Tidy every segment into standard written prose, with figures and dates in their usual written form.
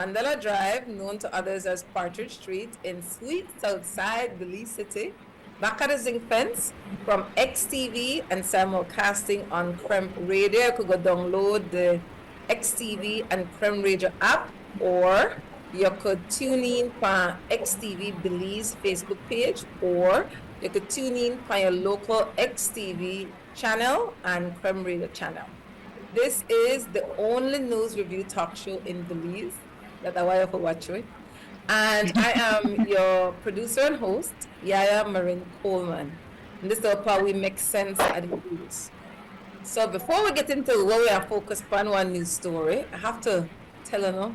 Mandela Drive, known to others as Partridge Street, in sweet Southside Belize City. Back at the zinc fence from XTV and simulcasting on Creme Radio. You could go download the XTV and Creme Radio app, or you could tune in for XTV Belize Facebook page, or you could tune in for your local XTV channel and Creme Radio channel. This is the only news review talk show in Belize that I want for watching. And I am your producer and host, YaYa Marin Coleman. And this is how we make sense of the news. So before we get into what we are focused on one news story, I have to tell you,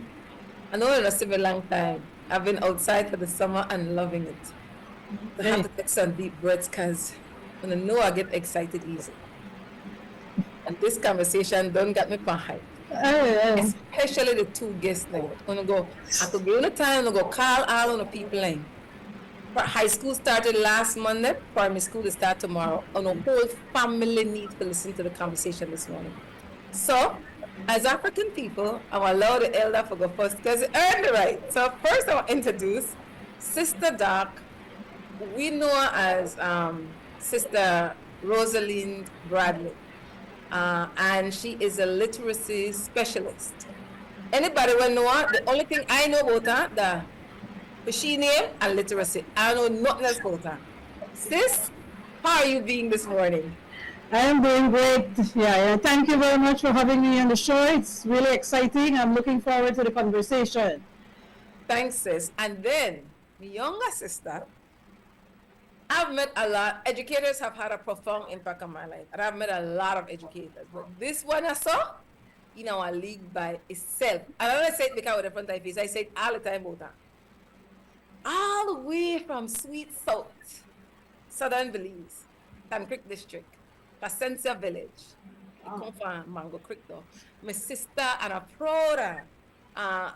I know it's been a long time. I've been outside for the summer and loving it. I have to take some deep breaths because when I know I get excited easy. And this conversation don't get me behind. Especially the two guests now. I could go on the time, I go call all on the people line. High school started last Monday, primary school will start tomorrow. And the whole family needs to listen to the conversation this morning. So, as African people, I will allow the elder to go first because they earned the right. So first I will introduce Sista Doc. We know her as Sister Rosaline Bradley. And she is a literacy specialist. Anybody will know her? The only thing I know about her, the she name and literacy. I know nothing else about her. Sis, how are you being this morning? I am doing great. Yeah. Thank you very much for having me on the show. It's really exciting. I'm looking forward to the conversation. Thanks, sis. And then, my younger sister, I've met a lot. Educators have had a profound impact on my life. And I've met a lot of educators. But this one I saw in our league by itself. And I don't say it because with a front of face. I say it all the time about her. All the way from Sweet South, Southern Belize, Tan Creek District, Placencia Village. I come from Mango Creek though. My sister and a proud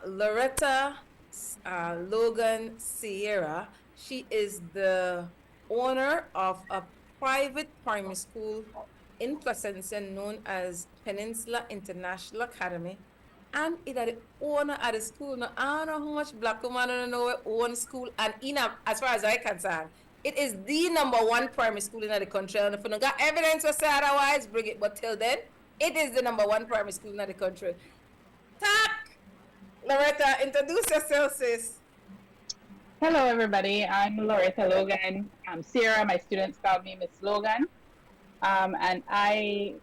Loretta, Logan, Sierra. She is the owner of a private primary school in Placencia known as Peninsula International Academy. And it is the owner of the school. Now, I don't know how much black women don't know own school. And as far as I'm concerned, it is the #1 primary school in the country. And if you don't got evidence to say otherwise, bring it. But till then, it is the #1 primary school in the country. Tak! Loretta, introduce yourself, sis. Hello, everybody. I'm Loretta Logan. I'm Sierra. My students call me Miss Logan. And I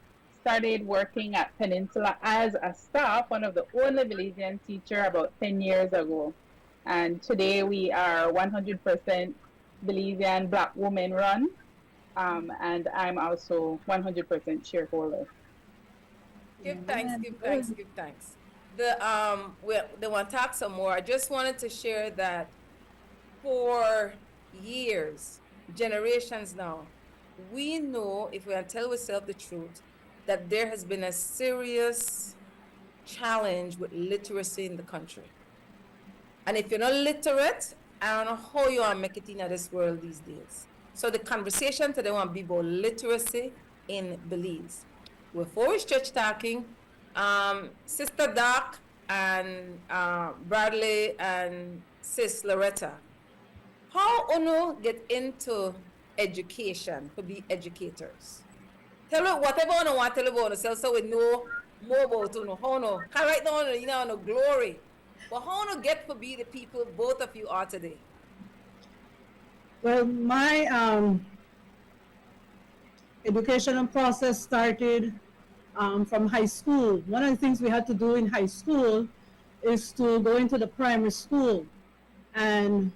started working at Peninsula as a staff, one of the only Belizean teacher about 10 years ago. And today we are 100% Belizean Black woman run. And I'm also 100% shareholder. Give thanks, give thanks, give thanks. They want to talk some more. I just wanted to share that for years, generations now, we know, if we tell ourselves the truth, that there has been a serious challenge with literacy in the country. And if you're not literate, I don't know how you are making it in this world these days. So the conversation today will be about literacy in Belize. Before we stretch talking, Sister Doc and Bradley and Sis Loretta, how uno get into education to be educators? Tell me whatever you want to tell about yourself so we know more about you. How no, right now, you know, no glory. But how no get to be the people both of you are today? Well, my educational process started from high school. One of the things we had to do in high school is to go into the primary school and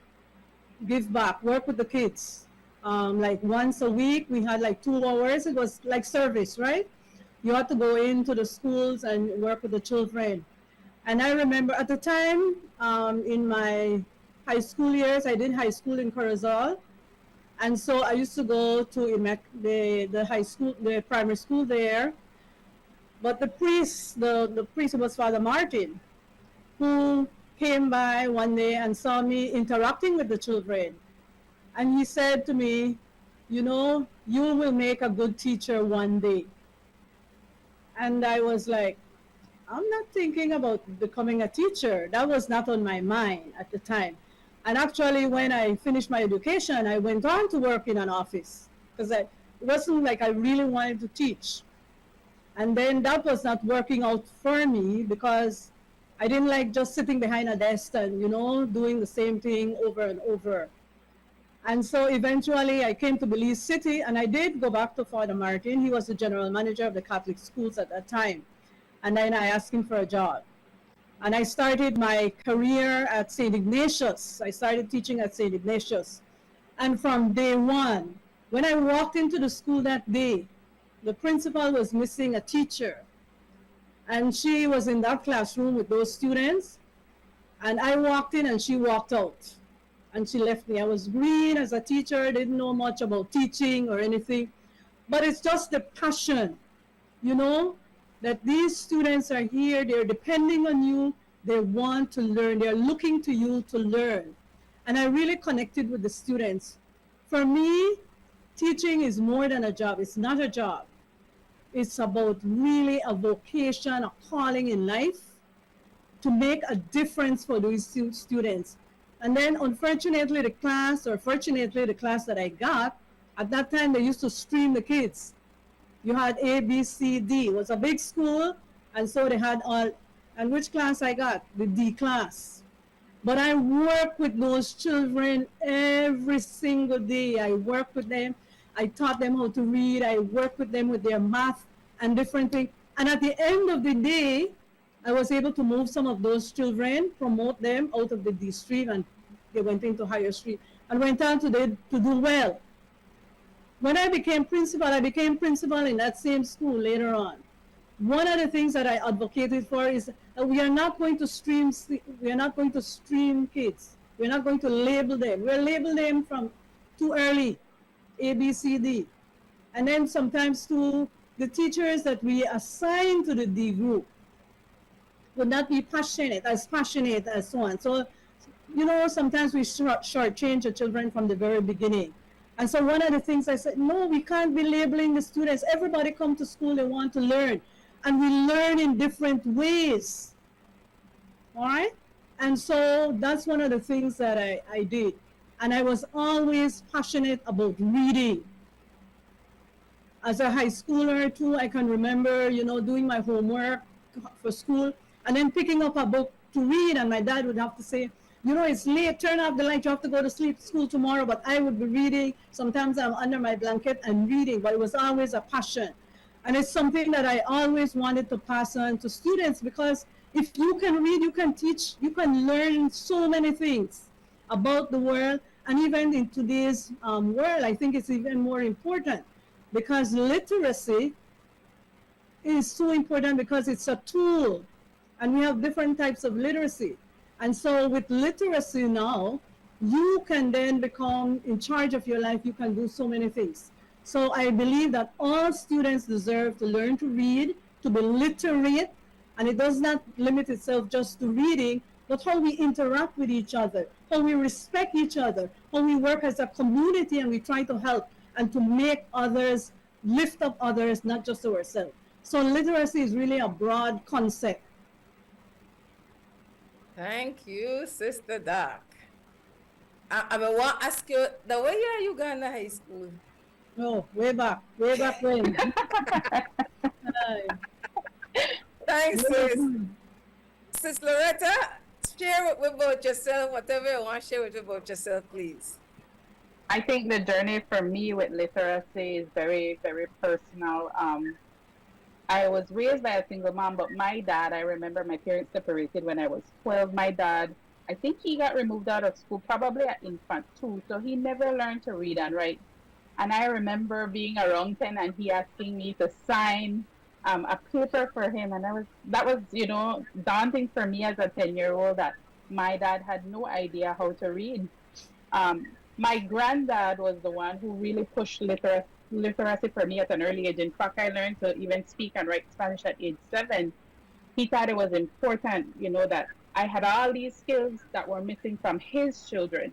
give back, work with the kids. Like once a week, we had like 2 hours. It was like service, right? You had to go into the schools and work with the children. And I remember at the time, in my high school years, I did high school in Corozal. And so I used to go to the high school, the primary school there. But the priest was Father Martin, who came by one day and saw me interacting with the children. And he said to me, you know, you will make a good teacher one day. And I was like, I'm not thinking about becoming a teacher. That was not on my mind at the time. And actually, when I finished my education, I went on to work in an office because it wasn't like I really wanted to teach. And then that was not working out for me because I didn't like just sitting behind a desk and, doing the same thing over and over. And so eventually I came to Belize City and I did go back to Father Martin. He was the general manager of the Catholic schools at that time. And then I asked him for a job. And I started my career at St. Ignatius. I started teaching at St. Ignatius. And from day one, when I walked into the school that day, the principal was missing a teacher. And she was in that classroom with those students. And I walked in and she walked out. And she left me. I was green as a teacher, didn't know much about teaching or anything. But it's just the passion, that these students are here, they're depending on you, they want to learn, they're looking to you to learn. And I really connected with the students. For me, teaching is more than a job. It's not a job. It's about really a vocation, a calling in life to make a difference for these students. And then unfortunately the class that I got, at that time they used to stream the kids. You had A, B, C, D. It was a big school, and so they had all, and which class I got? The D class. But I work with those children every single day. I work with them. I taught them how to read. I worked with them with their math and different things. And at the end of the day, I was able to move some of those children, promote them out of the D stream, and they went into higher stream and went on to do well. When I became principal in that same school later on. One of the things that I advocated for is that we are not going to stream kids. We're not going to label them. We'll label them from too early, A, B, C, D. And then sometimes too, the teachers that we assign to the D group would not be passionate as so on. So, sometimes we shortchange the children from the very beginning. And so one of the things I said, no, we can't be labeling the students. Everybody come to school, they want to learn. And we learn in different ways. All right? And so that's one of the things that I did. And I was always passionate about reading. As a high schooler too, I can remember, doing my homework for school and then picking up a book to read. And my dad would have to say, it's late, turn off the light, you have to go to school tomorrow. But I would be reading. Sometimes I'm under my blanket and reading, but it was always a passion. And it's something that I always wanted to pass on to students, because if you can read, you can teach, you can learn so many things about the world. And even in today's world, I think it's even more important, because literacy is so important because it's a tool. And we have different types of literacy. And so with literacy now, you can then become in charge of your life. You can do so many things. So I believe that all students deserve to learn to read, to be literate, and it does not limit itself just to reading, but how we interact with each other, how we respect each other, how we work as a community and we try to help and to make others, lift up others, not just ourselves. So literacy is really a broad concept. Thank you, Sister Doc. I want to ask you, the way you going to high school? Oh, way back when. Thanks, sis. Sis Loretta, share with me about yourself, whatever you want to share with me about yourself, please. I think the journey for me with literacy is very, very personal. I was raised by a single mom, but my dad, I remember my parents separated when I was 12. My dad, I think he got removed out of school probably at infant too, so he never learned to read and write. And I remember being around 10 and he asking me to sign a paper for him, and that was daunting for me as a 10-year-old, that my dad had no idea how to read. My granddad was the one who really pushed literacy for me at an early age. In fact, I learned to even speak and write Spanish at age 7. He thought it was important, that I had all these skills that were missing from his children.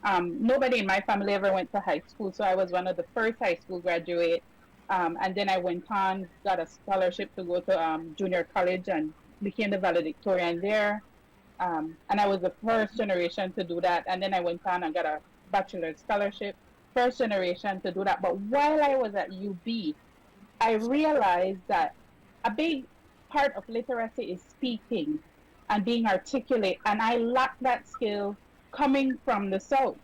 Nobody in my family ever went to high school, so I was one of the first high school graduate. And then I went on, got a scholarship to go to junior college and became the valedictorian there. And I was the first generation to do that. And then I went on and got a bachelor's scholarship, first generation to do that. But while I was at UB, I realized that a big part of literacy is speaking and being articulate. And I lacked that skill coming from the South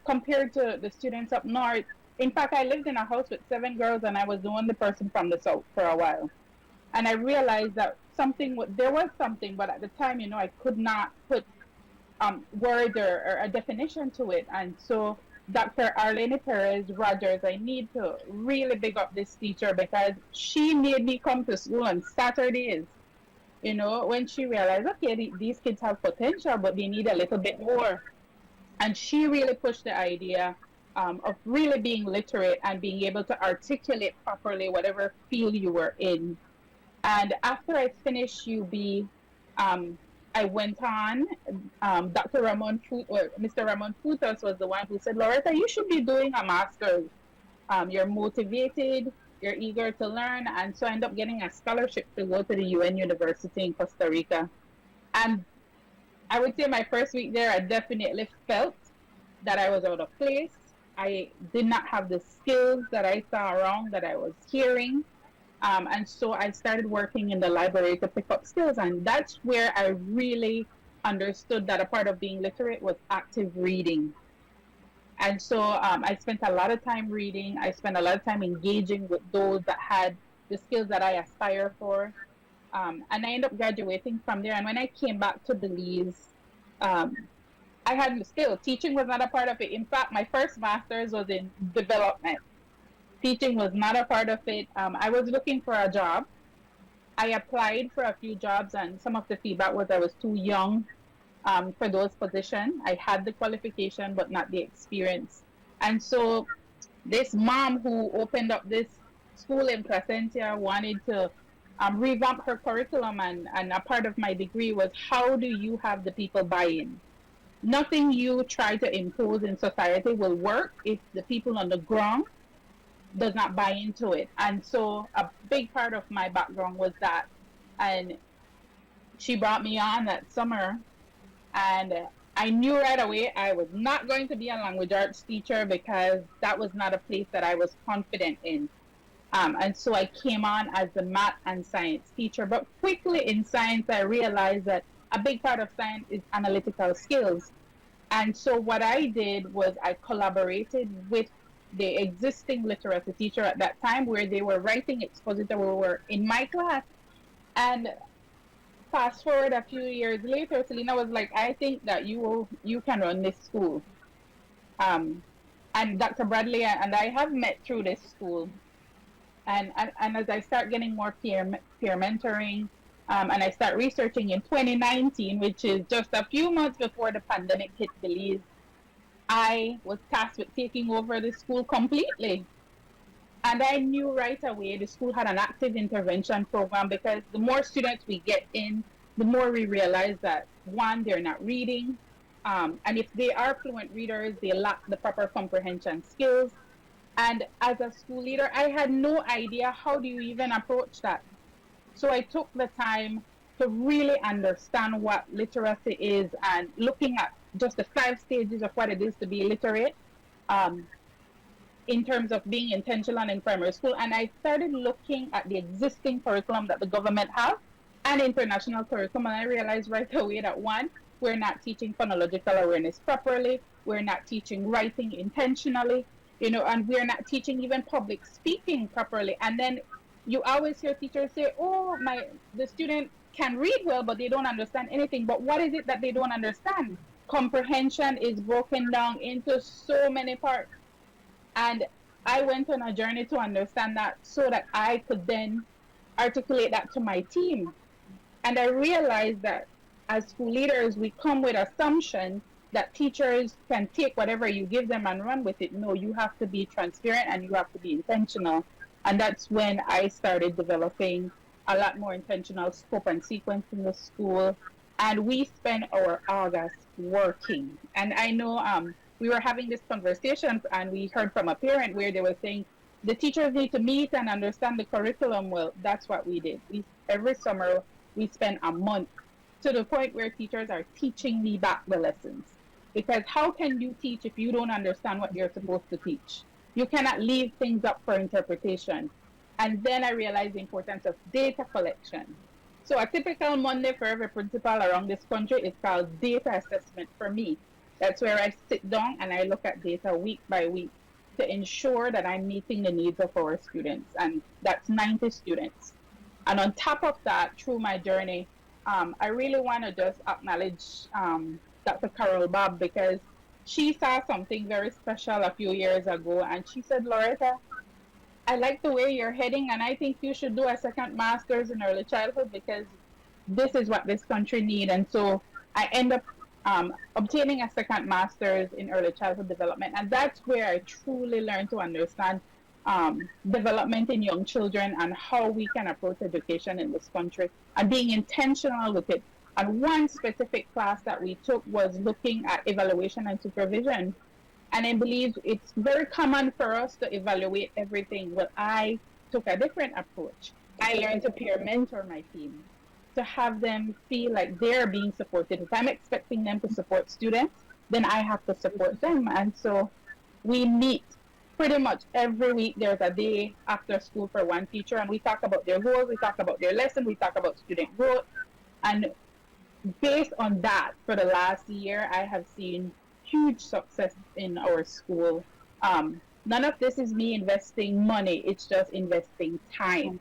compared to the students up north. In fact, I lived in a house with 7 girls, and I was the only person from the South for a while. And I realized that there was something, but at the time, I could not put word or a definition to it. And so Dr. Arlene Perez Rogers, I need to really big up this teacher because she made me come to school on Saturdays, when she realized, okay, these kids have potential, but they need a little bit more. And she really pushed the idea of really being literate and being able to articulate properly whatever field you were in. And after I finished UB, I went on. Dr. Mr. Ramon Futos was the one who said, Loretta, you should be doing a master's. You're motivated, you're eager to learn. And so I ended up getting a scholarship to go to the UN University in Costa Rica. And I would say my first week there, I definitely felt that I was out of place. I did not have the skills that I saw around that I was hearing. And so I started working in the library to pick up skills. And that's where I really understood that a part of being literate was active reading. And so I spent a lot of time reading. I spent a lot of time engaging with those that had the skills that I aspire for. And I ended up graduating from there. And when I came back to Belize, I had still, teaching was not a part of it. In fact, my first master's was in development. Teaching was not a part of it. I was looking for a job. I applied for a few jobs, and some of the feedback was I was too young for those positions. I had the qualification, but not the experience. And so this mom who opened up this school in Placentia wanted to revamp her curriculum, and a part of my degree was how do you have the people buy in? Nothing you try to impose in society will work if the people on the ground does not buy into it. And so a big part of my background was that. And she brought me on that summer, and I knew right away I was not going to be a language arts teacher because that was not a place that I was confident in. And so I came on as the math and science teacher. But quickly in science, I realized that a big part of science is analytical skills. And so what I did was I collaborated with the existing literacy teacher at that time, where they were writing expository work in my class. And fast forward a few years later, Selena was like, I think that you can run this school. And Dr. Bradley and I have met through this school. And as I start getting more peer mentoring, and I start researching in 2019, which is just a few months before the pandemic hit Belize, I was tasked with taking over the school completely. And I knew right away the school had an active intervention program, because the more students we get in, the more we realize that, one, they're not reading. And if they are fluent readers, they lack the proper comprehension skills. And as a school leader, I had no idea how do you even approach that. So I took the time to really understand what literacy is, and looking at just the 5 stages of what it is to be literate in terms of being intentional in primary school. And I started looking at the existing curriculum that the government have and international curriculum. And I realized right away that, one, we're not teaching phonological awareness properly. We're not teaching writing intentionally, and we're not teaching even public speaking properly. And then you always hear teachers say, oh, the student can read well, but they don't understand anything. But what is it that they don't understand? Comprehension is broken down into so many parts. And I went on a journey to understand that, so that I could then articulate that to my team. And I realized that as school leaders, we come with assumption that teachers can take whatever you give them and run with it. No, you have to be transparent and you have to be intentional. And that's when I started developing a lot more intentional scope and sequence in the school. And we spent our August working. And I know we were having this conversation, and we heard from a parent where they were saying the teachers need to meet and understand the curriculum. Well, that's what we did. Every summer We spent a month, to the point where teachers are teaching me back the lessons. Because how can you teach if you don't understand what you're supposed to teach? You cannot leave things up for interpretation. And then I realized the importance of data collection. So a typical Monday for every principal around this country is called data assessment for me. That's where I sit down and I look at data week by week to ensure that I'm meeting the needs of our students. And that's 90 students. And on top of that, through my journey, I really want to just acknowledge Dr. Carol Bob, because she saw something very special a few years ago. And she said, Loretta, I like the way you're heading, and I think you should do a second master's in early childhood, because this is what this country needs. And so I end up obtaining a second master's in early childhood development. And that's where I truly learned to understand development in young children and how we can approach education in this country and being intentional with it. And one specific class that we took was looking at evaluation and supervision. And I believe it's very common for us to evaluate everything. Well, I took a different approach. I learned to peer mentor my team, to have them feel like they're being supported. If I'm expecting them to support students, then I have to support them. And so we meet pretty much every week. There's a day after school for one teacher, and we talk about their goals, we talk about their lesson, we talk about student growth. And based on that, for the last year, I have seen huge success in our school. None of this is me investing money, it's just investing time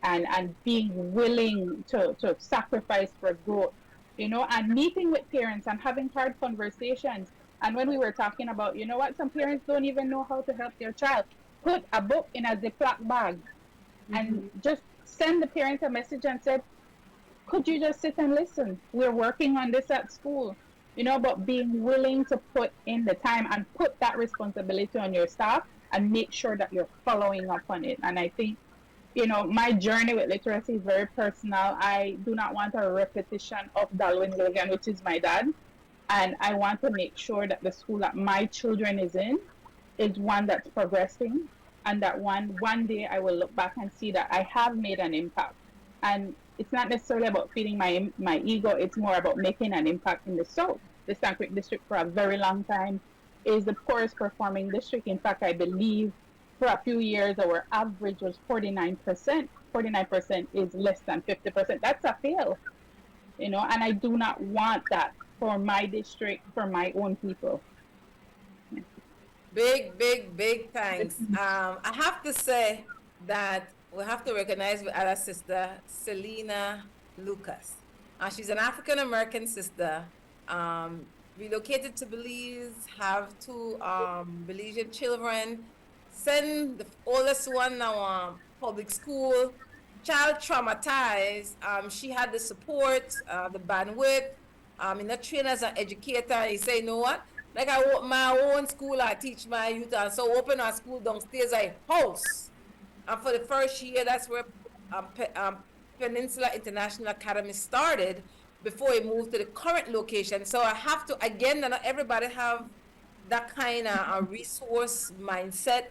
and being willing to sacrifice for growth, you know, and meeting with parents and having hard conversations. And when we were talking about, you know what, some parents don't even know how to help their child, put a book in a Ziploc bag and just send the parent a message and said, could you just sit and listen? We're working on this at school, you know, but being willing to put in the time and put that responsibility on your staff and make sure that you're following up on it. And I think, you know, my journey with literacy is very personal. I do not want a repetition of Darwin Logan, which is my dad. And I want to make sure that the school that my children is one that's progressing, and that one day I will look back and see that I have made an impact. And it's not necessarily about feeding my ego, it's more about making an impact in the South. The Sand Creek district for a very long time is the poorest performing district. In fact, I believe for a few years our average was 49%. 49% is less than 50%. That's a fail, you know, and I do not want that for my district, for my own people. Big thanks. I have to say that we have to recognize our sister, Selena Lucas. She's an African American sister, relocated to Belize, have two Belizean children, send the oldest one now public school, child traumatized. She had the support, the bandwidth, in the train as an educator. He say, you know what? Like I open my own school, I teach my youth, and so open our school downstairs, I host. And for the first year, that's where Peninsula International Academy started before it moved to the current location. So I have to, again, not everybody have that kind of resource mindset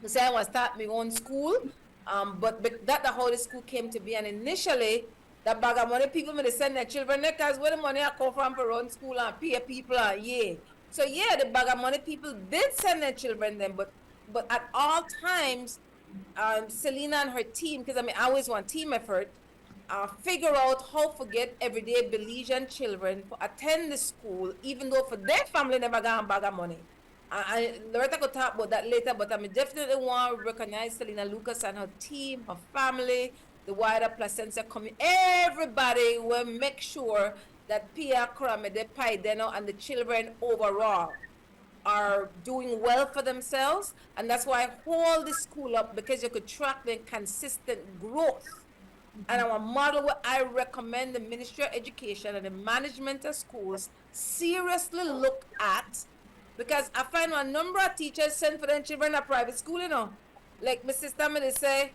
to say I want to start my own school. But that's how the school came to be. And initially, the bag of money people may send their children there, because where the money I come from for run school and pay people and yeah. So yeah, the bag of money people did send their children then, but at all times, Selena and her team, because I mean I always want team effort, figure out how to get everyday Belizean children to attend the school, even though for their family never got a bag of money. Loretta could talk about that later, but I mean definitely want to recognize Selena Lucas and her team, her family, the wider Placentia community. Everybody will make sure that Pia Kuramede Paideno and the children overall are doing well for themselves. And that's why I hold the school up, because you could track the consistent growth. And our model, what I recommend the Ministry of Education and the management of schools seriously look at, because I find a number of teachers send for their children to private school, you know. Like my sister may say,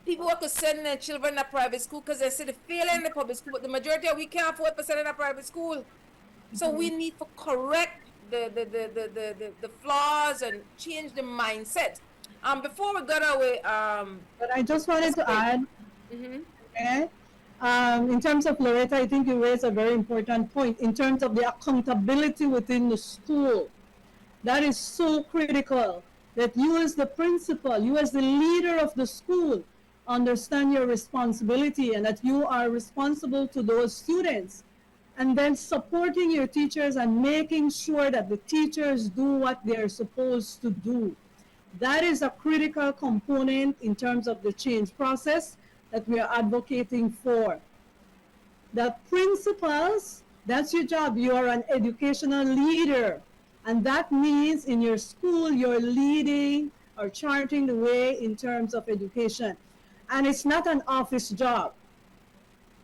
people who could send their children to private school because they see the failing in the public school, but the majority of we can't afford to send in a private school. So we need to correct the flaws and change the mindset. Before we got away, but I just wanted to add, okay, In terms of Loretta, I think you raised a very important point in terms of the accountability within the school. That is so critical, that you as the principal, you as the leader of the school, understand your responsibility and that you are responsible to those students. And then supporting your teachers and making sure that the teachers do what they're supposed to do. That is a critical component in terms of the change process that we are advocating for. The principals, that's your job. You are an educational leader. And that means in your school, you're leading or charting the way in terms of education. And it's not an office job.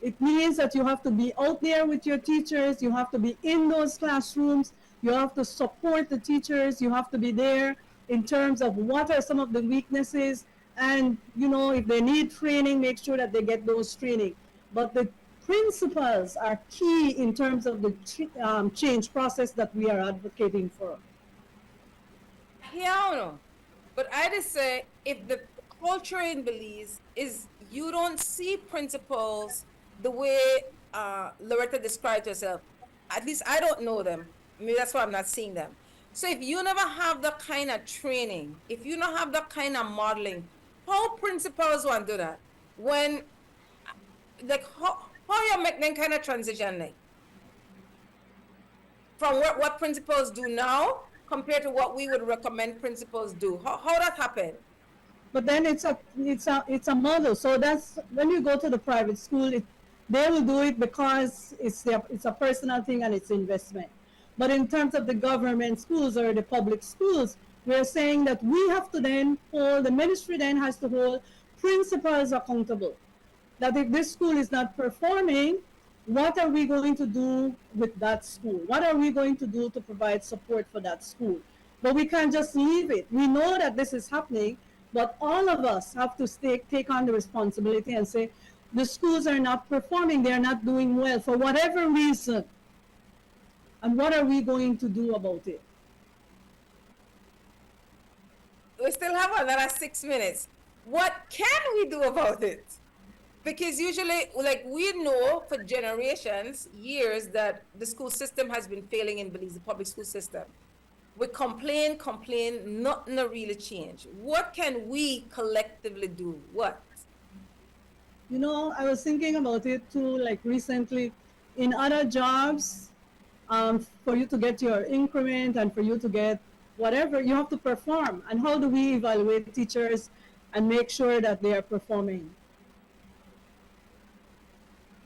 It means that you have to be out there with your teachers. You have to be in those classrooms. You have to support the teachers. You have to be there in terms of what are some of the weaknesses. And, you know, if they need training, make sure that they get those training. But the principles are key in terms of the change process that we are advocating for. Yeah, but I just say if the culture in Belize is you don't see principals the way Loretta described herself. At least I don't know them. Maybe that's why I'm not seeing them. So if you never have the kind of training, if you don't have the kind of modeling, how principals want to do that? When, like, how you make that kind of transition, like, from what principals do now compared to what we would recommend principals do? How that happen? But then it's a model. So that's when you go to the private school, they will do it because it's a personal thing and it's investment. But in terms of the government schools or the public schools, we're saying that we have to then hold, the ministry then has to hold principals accountable. That if this school is not performing, what are we going to do with that school? What are we going to do to provide support for that school? But we can't just leave it. We know that this is happening, but all of us have to take on the responsibility and say, the schools are not performing, they're not doing well for whatever reason. And what are we going to do about it? We still have another 6 minutes. What can we do about it? Because usually, like, we know for generations, years, that the school system has been failing in Belize, the public school system. We complain, nothing really change. What can we collectively do? What? You know, I was thinking about it too, like recently, in other jobs, for you to get your increment and for you to get whatever, you have to perform. And how do we evaluate teachers and make sure that they are performing?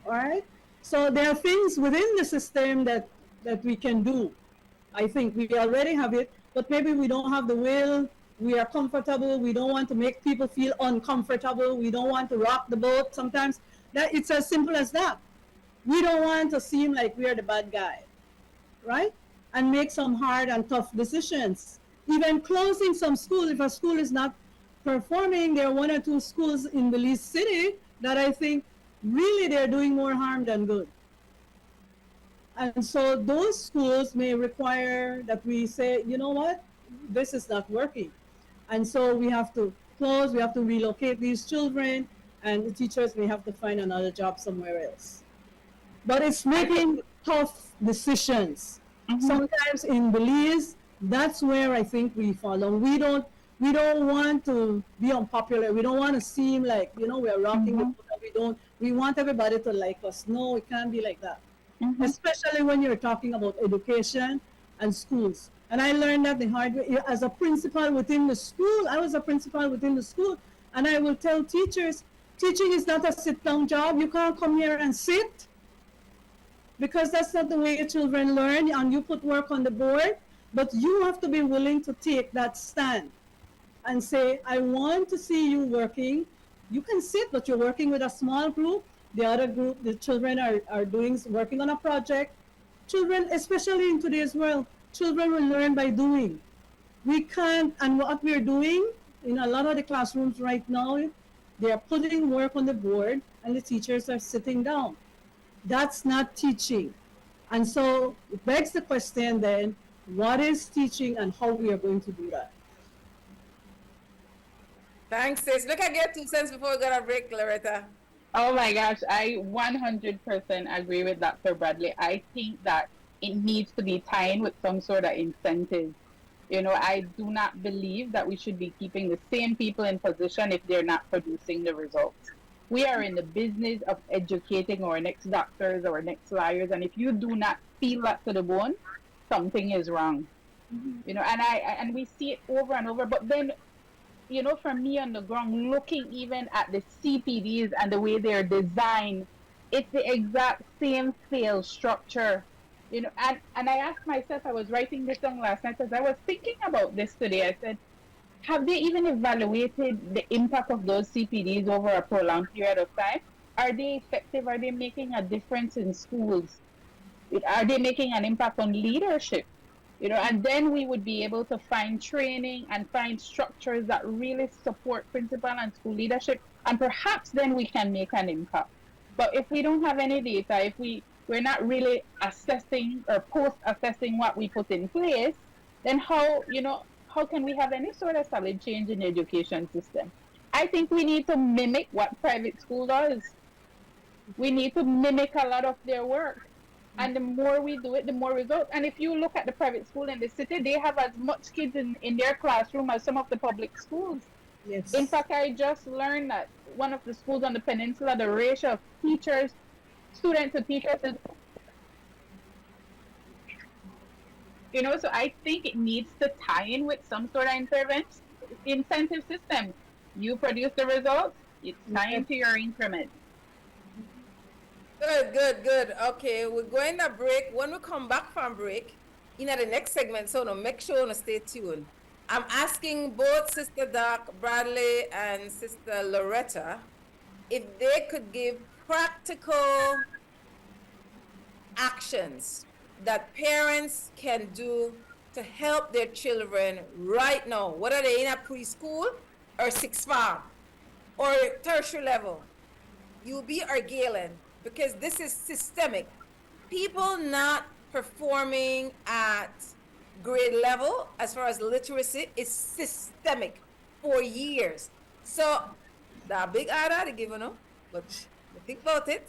All right? So there are things within the system that we can do. I think we already have it, but maybe we don't have the will. We are comfortable. We don't want to make people feel uncomfortable. We don't want to rock the boat. Sometimes that it's as simple as that. We don't want to seem like we are the bad guy, right? And make some hard and tough decisions. Even closing some schools, if a school is not performing, there are one or two schools in Belize City that I think really they're doing more harm than good. And so those schools may require that we say, you know what, this is not working. And so we have to close, we have to relocate these children, and the teachers may have to find another job somewhere else. But it's making tough decisions. Mm-hmm. Sometimes in Belize, that's where I think we follow. We don't want to be unpopular. We don't want to seem like, you know, we're rocking the boat. We want everybody to like us. No, it can't be like that. Mm-hmm. Especially when you're talking about education and schools. And I learned that the hard way. As a principal within the school, I was a principal within the school, and I will tell teachers, teaching is not a sit-down job. You can't come here and sit, because that's not the way your children learn, and you put work on the board. But you have to be willing to take that stand and say, I want to see you working. You can sit, but you're working with a small group. The other group, the children are working on a project. Children, especially in today's world, children will learn by doing. We can't, and what we're doing in a lot of the classrooms right now, they are putting work on the board and the teachers are sitting down. That's not teaching. And so it begs the question then, what is teaching and how we are going to do that? Thanks, sis. Look at your 2 cents before we go to break, Loretta. Oh my gosh, I 100% agree with Dr. Bradley. I think that it needs to be tied with some sort of incentive. I do not believe that we should be keeping the same people in position if they're not producing the results. We are in the business of educating our next doctors, our next lawyers, and if you do not feel that to the bone, something is wrong. And we see it over and over. But then, for me on the ground, looking even at the CPDs and the way they're designed, it's the exact same sales structure. And I asked myself, I was writing this down last night as I was thinking about this today. I said, have they even evaluated the impact of those CPDs over a prolonged period of time? Are they effective? Are they making a difference in schools? Are they making an impact on leadership? And then we would be able to find training and find structures that really support principal and school leadership. And perhaps then we can make an impact. But if we don't have any data, if we're not really assessing or post-assessing what we put in place, then how can we have any sort of solid change in the education system? I think we need to mimic what private school does. We need to mimic a lot of their work. And the more we do it, the more results. And if you look at the private school in the city, they have as much kids in their classroom as some of the public schools. Yes. In fact, I just learned that one of the schools on the peninsula, the ratio of students to teachers is, so I think it needs to tie in with some sort of incentive system. You produce the results, it's tied to your increment. Good, good, good. Okay, we're going to break. When we come back from break, in the next segment, so no, make sure you stay tuned. I'm asking both Sister Doc Bradley and Sister Loretta if they could give practical actions that parents can do to help their children right now, whether they're in a preschool or sixth form or tertiary level. UB or Galen, because this is systemic. People not performing at grade level as far as literacy is systemic for years. So that big order to give, but think about it.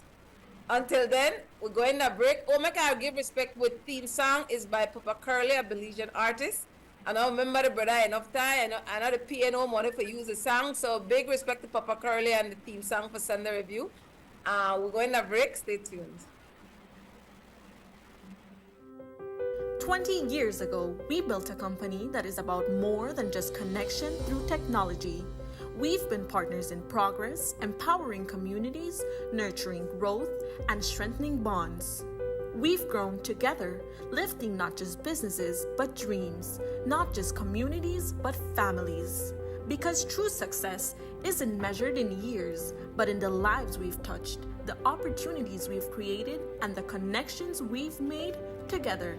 Until then, we're going to break. Oh my God, Give Respect with theme song is by Papa Curly, a Belizean artist. And I remember the brother enough time. I know the piano money for use the song. So big respect to Papa Curly and the theme song for Sunday Review. We're going to break. Stay tuned. 20 years ago, we built a company that is about more than just connection through technology. We've been partners in progress, empowering communities, nurturing growth, and strengthening bonds. We've grown together, lifting not just businesses, but dreams, not just communities, but families. Because true success isn't measured in years, but in the lives we've touched, the opportunities we've created, and the connections we've made together.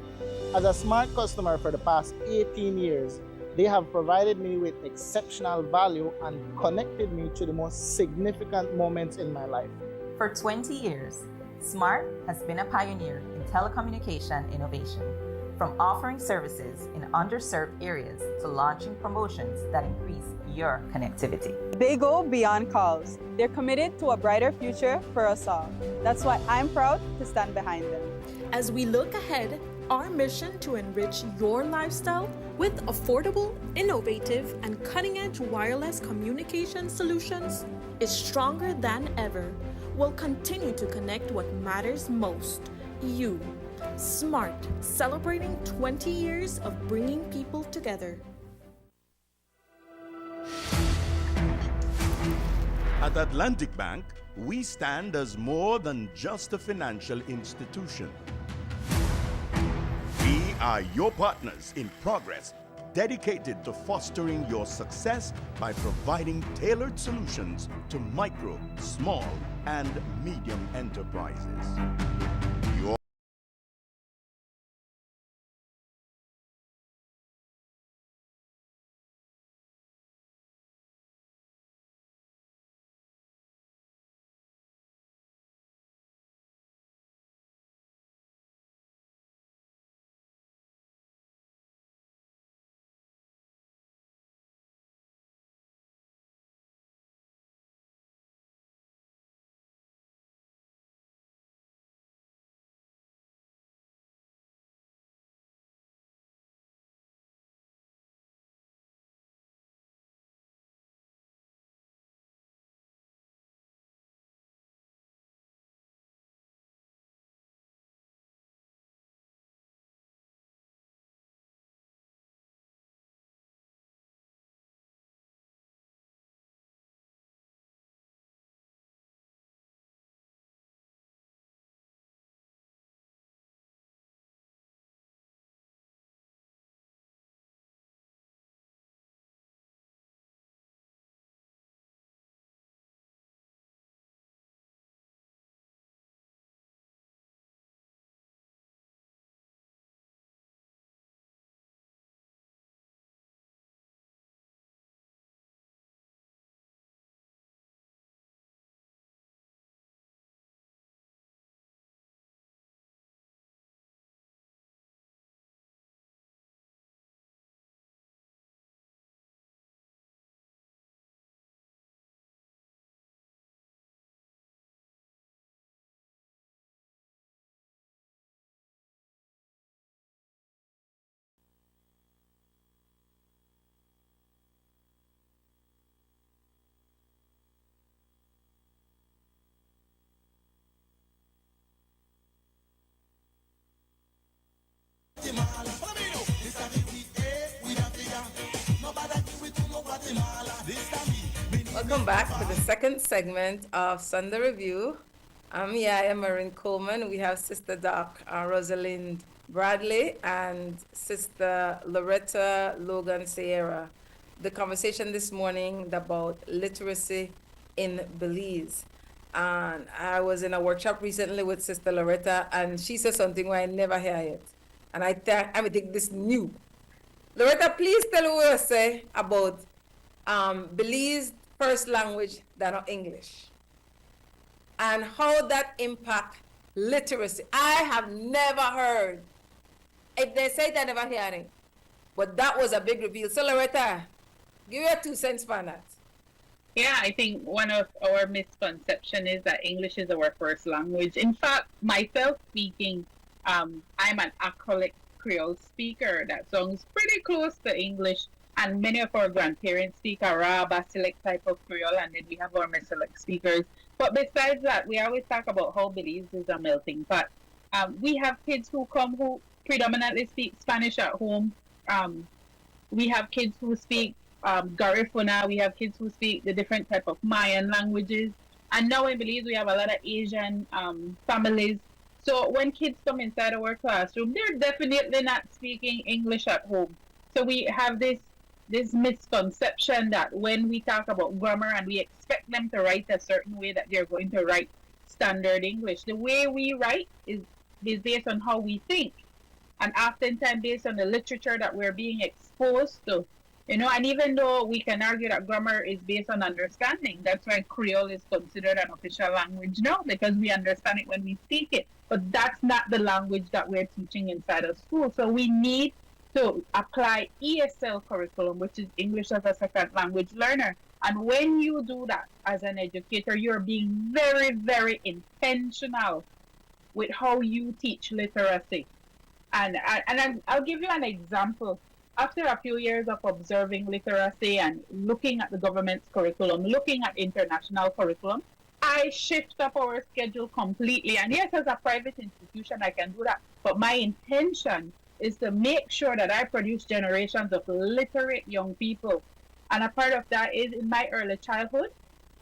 As a Smart customer for the past 18 years, they have provided me with exceptional value and connected me to the most significant moments in my life. For 20 years, Smart has been a pioneer in telecommunication innovation, from offering services in underserved areas to launching promotions that increase your connectivity. They go beyond calls. They're committed to a brighter future for us all. That's why I'm proud to stand behind them. As we look ahead, our mission to enrich your lifestyle with affordable, innovative, and cutting-edge wireless communication solutions is stronger than ever. We'll continue to connect what matters most, you. Smart, celebrating 20 years of bringing people together. At Atlantic Bank, we stand as more than just a financial institution. We are your partners in progress, dedicated to fostering your success by providing tailored solutions to micro, small, and medium enterprises. Welcome back to the second segment of Sunday Review. I'm YaYa Marin Coleman. We have Sister Doc Rosaline Bradley and Sister Loretta Logan Sierra. The conversation this morning about literacy in Belize. And I was in a workshop recently with Sister Loretta, and she said something where I never hear it. And I think this new. Loretta, please tell what you say about Belize first language than English, and how that impact literacy. I have never heard. If they say it, I never hear it. But that was a big reveal. So Loretta, give your 2 cents for that. Yeah, I think one of our misconceptions is that English is our first language. In fact, myself speaking, I'm an acrylic Creole speaker that sounds pretty close to English, and many of our grandparents speak a raw Basilic type of Creole, and then we have our Basilic speakers. But besides that, we always talk about how Belize is a melting pot. We have kids who come who predominantly speak Spanish at home. We have kids who speak Garifuna. We have kids who speak the different type of Mayan languages. And now in Belize, we have a lot of Asian families. So when kids come inside our classroom, they're definitely not speaking English at home. So we have this misconception that when we talk about grammar and we expect them to write a certain way, that they're going to write standard English. The way we write is based on how we think, and oftentimes based on the literature that we're being exposed to. You know, and even though we can argue that grammar is based on understanding, that's why Creole is considered an official language now, because we understand it when we speak it. But that's not the language that we're teaching inside of school. So we need to apply ESL curriculum, which is English as a second language learner. And when you do that as an educator, you're being very, very intentional with how you teach literacy. And I'll give you an example. After a few years of observing literacy and looking at the government's curriculum, looking at international curriculum, I shift up our schedule completely. And yes, as a private institution, I can do that. But my intention is to make sure that I produce generations of literate young people. And a part of that is in my early childhood.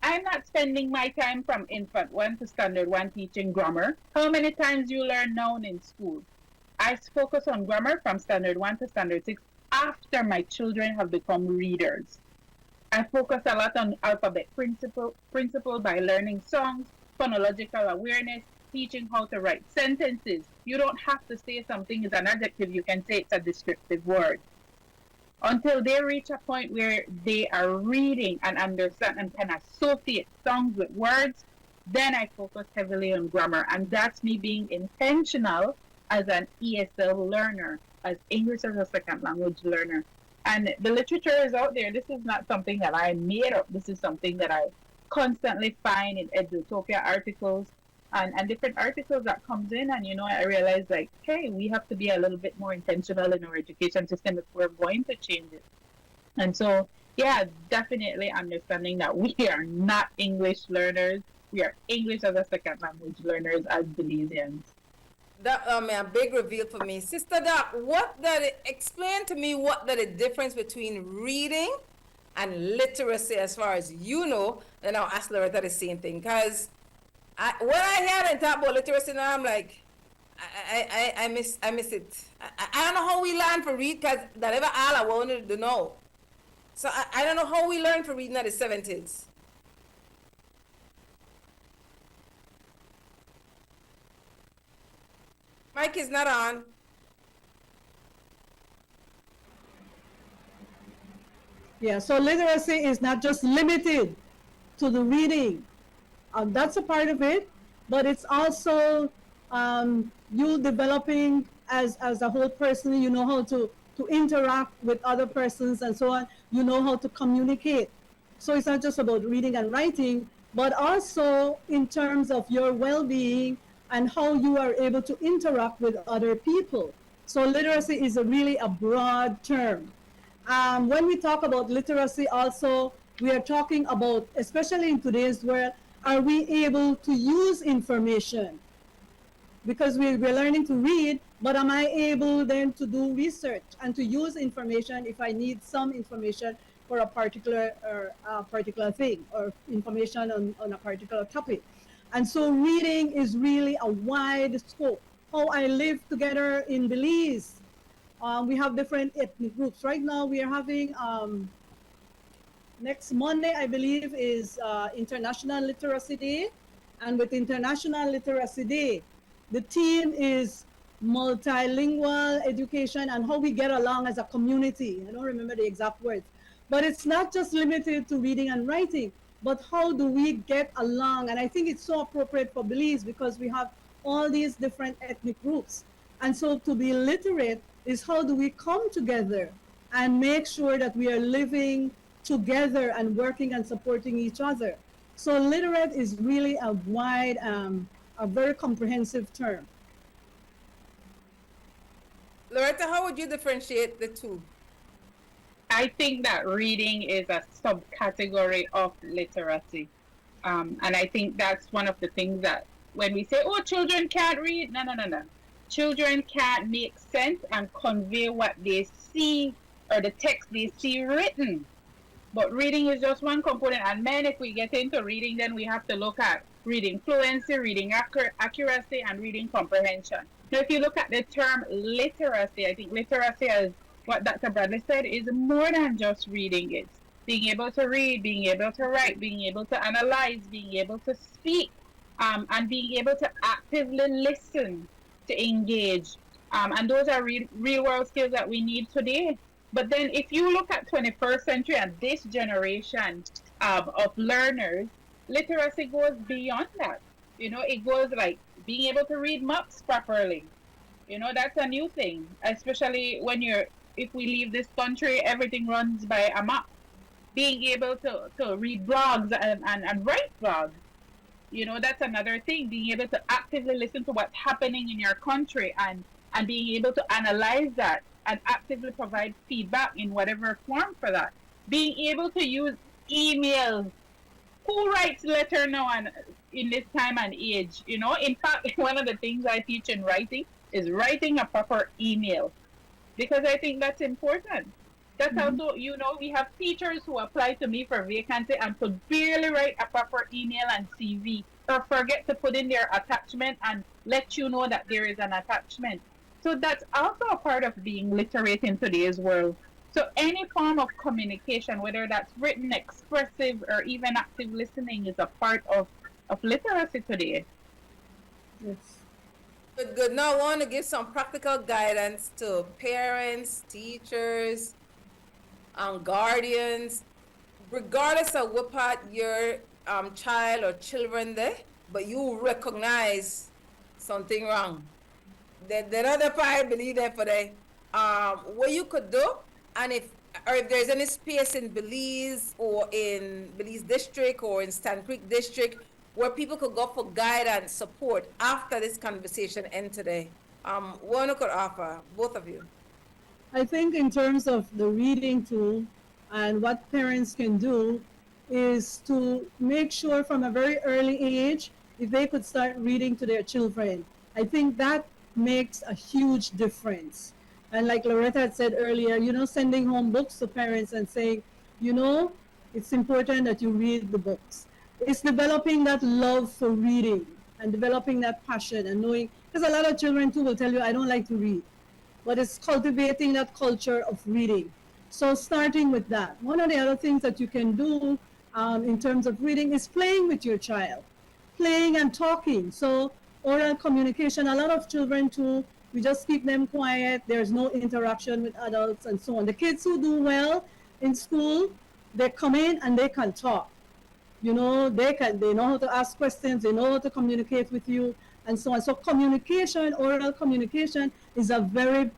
I'm not spending my time from infant 1 to standard 1 teaching grammar. How many times you learn noun in school? I focus on grammar from standard 1 to standard 6 after my children have become readers. I focus a lot on alphabet principle by learning songs, phonological awareness, teaching how to write sentences. You don't have to say something is an adjective, you can say it's a descriptive word. Until they reach a point where they are reading and understand and can associate songs with words, then I focus heavily on grammar. And that's me being intentional as an ESL learner, as English as a second language learner. And the literature is out there. This is not something that I made up. This is something that I constantly find in Edutopia articles and different articles that comes in. And, you know, I realize, like, hey, we have to be a little bit more intentional in our education system if we're going to change it. And so, yeah, definitely understanding that we are not English learners. We are English as a second language learners as Belizeans. That a big reveal for me. Sister Doc, explain to me what the difference between reading and literacy as far as you know. Then I'll ask Loretta the same thing. Because when I hear them talk about literacy now, I'm like, I miss it. I don't know how we learn to read, because that ever all I wanted to know. So I don't know how we learned to read in the 70s. Mic is not on. Yeah, so literacy is not just limited to the reading. That's a part of it, but it's also you developing as a whole person. You know how to interact with other persons and so on. You know how to communicate. So it's not just about reading and writing, but also in terms of your well-being and how you are able to interact with other people. So literacy is really a broad term. When we talk about literacy also, we are talking about, especially in today's world, are we able to use information? Because we're learning to read, but am I able then to do research and to use information if I need some information for a particular thing or information on a particular topic. And so reading is really a wide scope. How I live together in Belize, we have different ethnic groups. Right now we are having, next Monday, I believe, is International Literacy Day. And with International Literacy Day, the theme is multilingual education and how we get along as a community. I don't remember the exact words, but it's not just limited to reading and writing, but how do we get along? And I think it's so appropriate for Belize because we have all these different ethnic groups. And so to be literate is how do we come together and make sure that we are living together and working and supporting each other. So literate is really a wide, a very comprehensive term. Loretta, how would you differentiate the two? I think that reading is a subcategory of literacy. And I think that's one of the things that when we say, oh, children can't read, no. Children can't make sense and convey what they see or the text they see written. But reading is just one component. And then if we get into reading, then we have to look at reading fluency, reading accuracy, and reading comprehension. Now, if you look at the term literacy, I think literacy, as what Dr. Bradley said, is more than just reading. It's being able to read, being able to write, being able to analyze, being able to speak, and being able to actively listen, to engage. And those are real world skills that we need today. But then if you look at 21st century and this generation of learners, literacy goes beyond that. You know, it goes like being able to read maps properly. You know, that's a new thing, especially when if we leave this country, everything runs by a map. Being able to read blogs and write blogs. You know, that's another thing. Being able to actively listen to what's happening in your country and being able to analyze that and actively provide feedback in whatever form for that. Being able to use emails. Who writes letter now in this time and age? You know, in fact, one of the things I teach in writing is writing a proper email, because I think that's important. That's also, you know, we have teachers who apply to me for vacancy and could barely write a proper email and CV, or forget to put in their attachment and let you know that there is an attachment. So that's also a part of being literate in today's world. So any form of communication, whether that's written, expressive, or even active listening, is a part of literacy today. Yes. Good. Now I want to give some practical guidance to parents, teachers, guardians, regardless of what part your child or children there, but you recognize something wrong. The other part, believe that for them, what you could do, and if there's any space in Belize or in Belize district or in Stand Creek district where people could go for guidance, support after this conversation end today, one could offer, both of you. I think in terms of the reading tool and what parents can do is to make sure from a very early age, if they could start reading to their children. I think that makes a huge difference. And like Loretta had said earlier, you know, sending home books to parents and saying, you know, it's important that you read the books. It's developing that love for reading and developing that passion and knowing, because a lot of children too will tell you, I don't like to read, but it's cultivating that culture of reading. So starting with that. One of the other things that you can do in terms of reading is playing with your child, playing and talking. So oral communication, a lot of children too, we just keep them quiet. There's no interaction with adults and so on. The kids who do well in school, they come in and they can talk. You know, they know how to ask questions, they know how to communicate with you and so on. So communication, oral communication is a very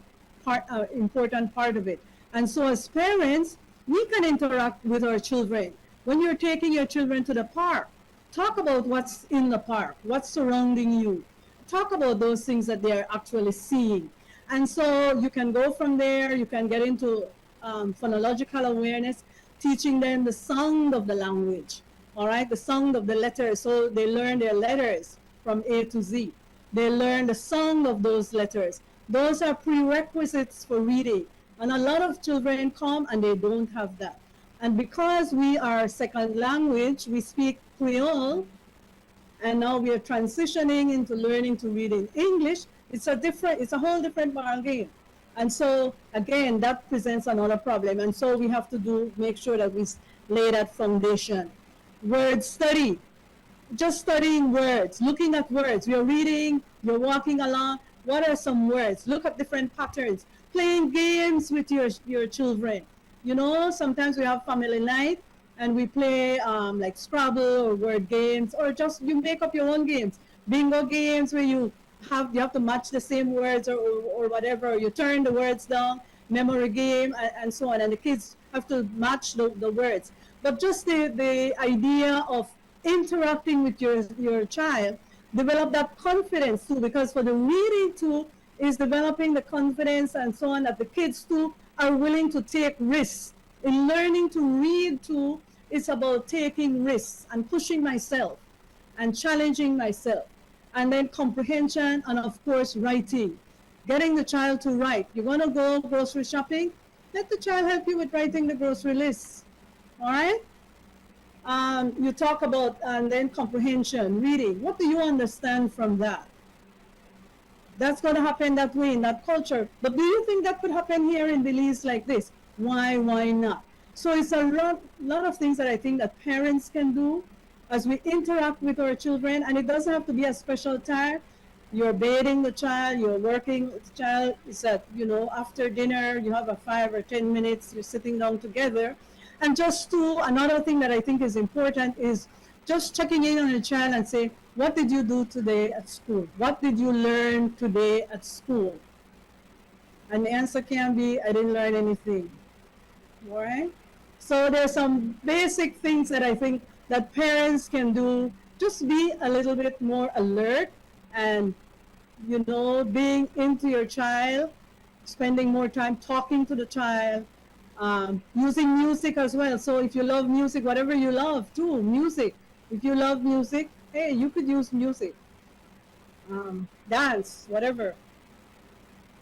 important part of it. And so as parents, we can interact with our children. When you're taking your children to the park, talk about what's in the park, what's surrounding you. Talk about those things that they're actually seeing. And so you can go from there, you can get into phonological awareness, teaching them the sound of the language, all right, the sound of the letters. So they learn their letters from A to Z. They learn the sound of those letters. Those are prerequisites for reading. And a lot of children come and they don't have that. And because we are second language, we speak Creole, and now we are transitioning into learning to read in English. It's a whole different ball game. And so again, that presents another problem. And so we have to make sure that we lay that foundation. Word study, just studying words, looking at words. You're reading, you're walking along. What are some words? Look at different patterns. Playing games with your children. You know, sometimes we have family night and we play like Scrabble or word games, or just you make up your own games. Bingo games where you have to match the same words or whatever. Or you turn the words down. Memory game and so on. And the kids have to match the words. But just the idea of interacting with your child, develop that confidence too, because for the reading too is developing the confidence and so on, that the kids too are willing to take risks. In learning to read too, it's about taking risks and pushing myself and challenging myself. And then comprehension, and of course writing. Getting the child to write. You want to go grocery shopping? Let the child help you with writing the grocery list. All right? You talk about, and then comprehension, reading. What do you understand from that? That's going to happen that way in that culture. But do you think that could happen here in Belize like this? Why not? So it's a lot of things that I think that parents can do as we interact with our children. And it doesn't have to be a special time. You're bathing the child, you're working with the child. It's that, after dinner, you have a 5 or 10 minutes, you're sitting down together. And just another thing that I think is important is just checking in on a child and say, what did you do today at school? What did you learn today at school? And the answer can be, I didn't learn anything. All right? So there's some basic things that I think that parents can do. Just be a little bit more alert and, being into your child, spending more time talking to the child, using music as well. So if you love music, whatever you love too, music. If you love music, hey, you could use music. Dance, whatever.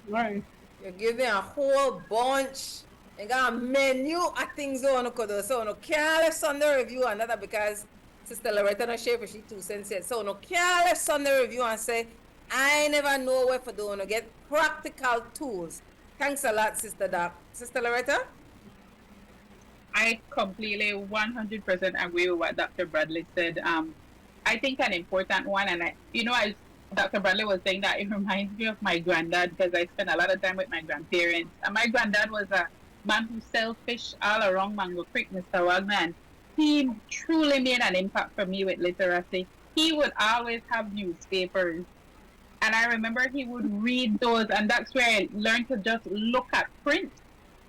All right. You're giving a whole bunch. You got a menu of things you want to do. So no can't let Sunday review another because Sister Loretta no share for she 2 cents yet. So no can't let Sunday review and say, I never know where for doing to get practical tools. Thanks a lot, Sister Doc. Sister Loretta? I completely 100% agree with what Dr. Bradley said. I think an important one, and as Dr. Bradley was saying that, it reminds me of my granddad, because I spent a lot of time with my grandparents. And my granddad was a man who sell fish all around Mango Creek, Mr. Wagner. And he truly made an impact for me with literacy. He would always have newspapers. And I remember he would read those, and that's where I learned to just look at print,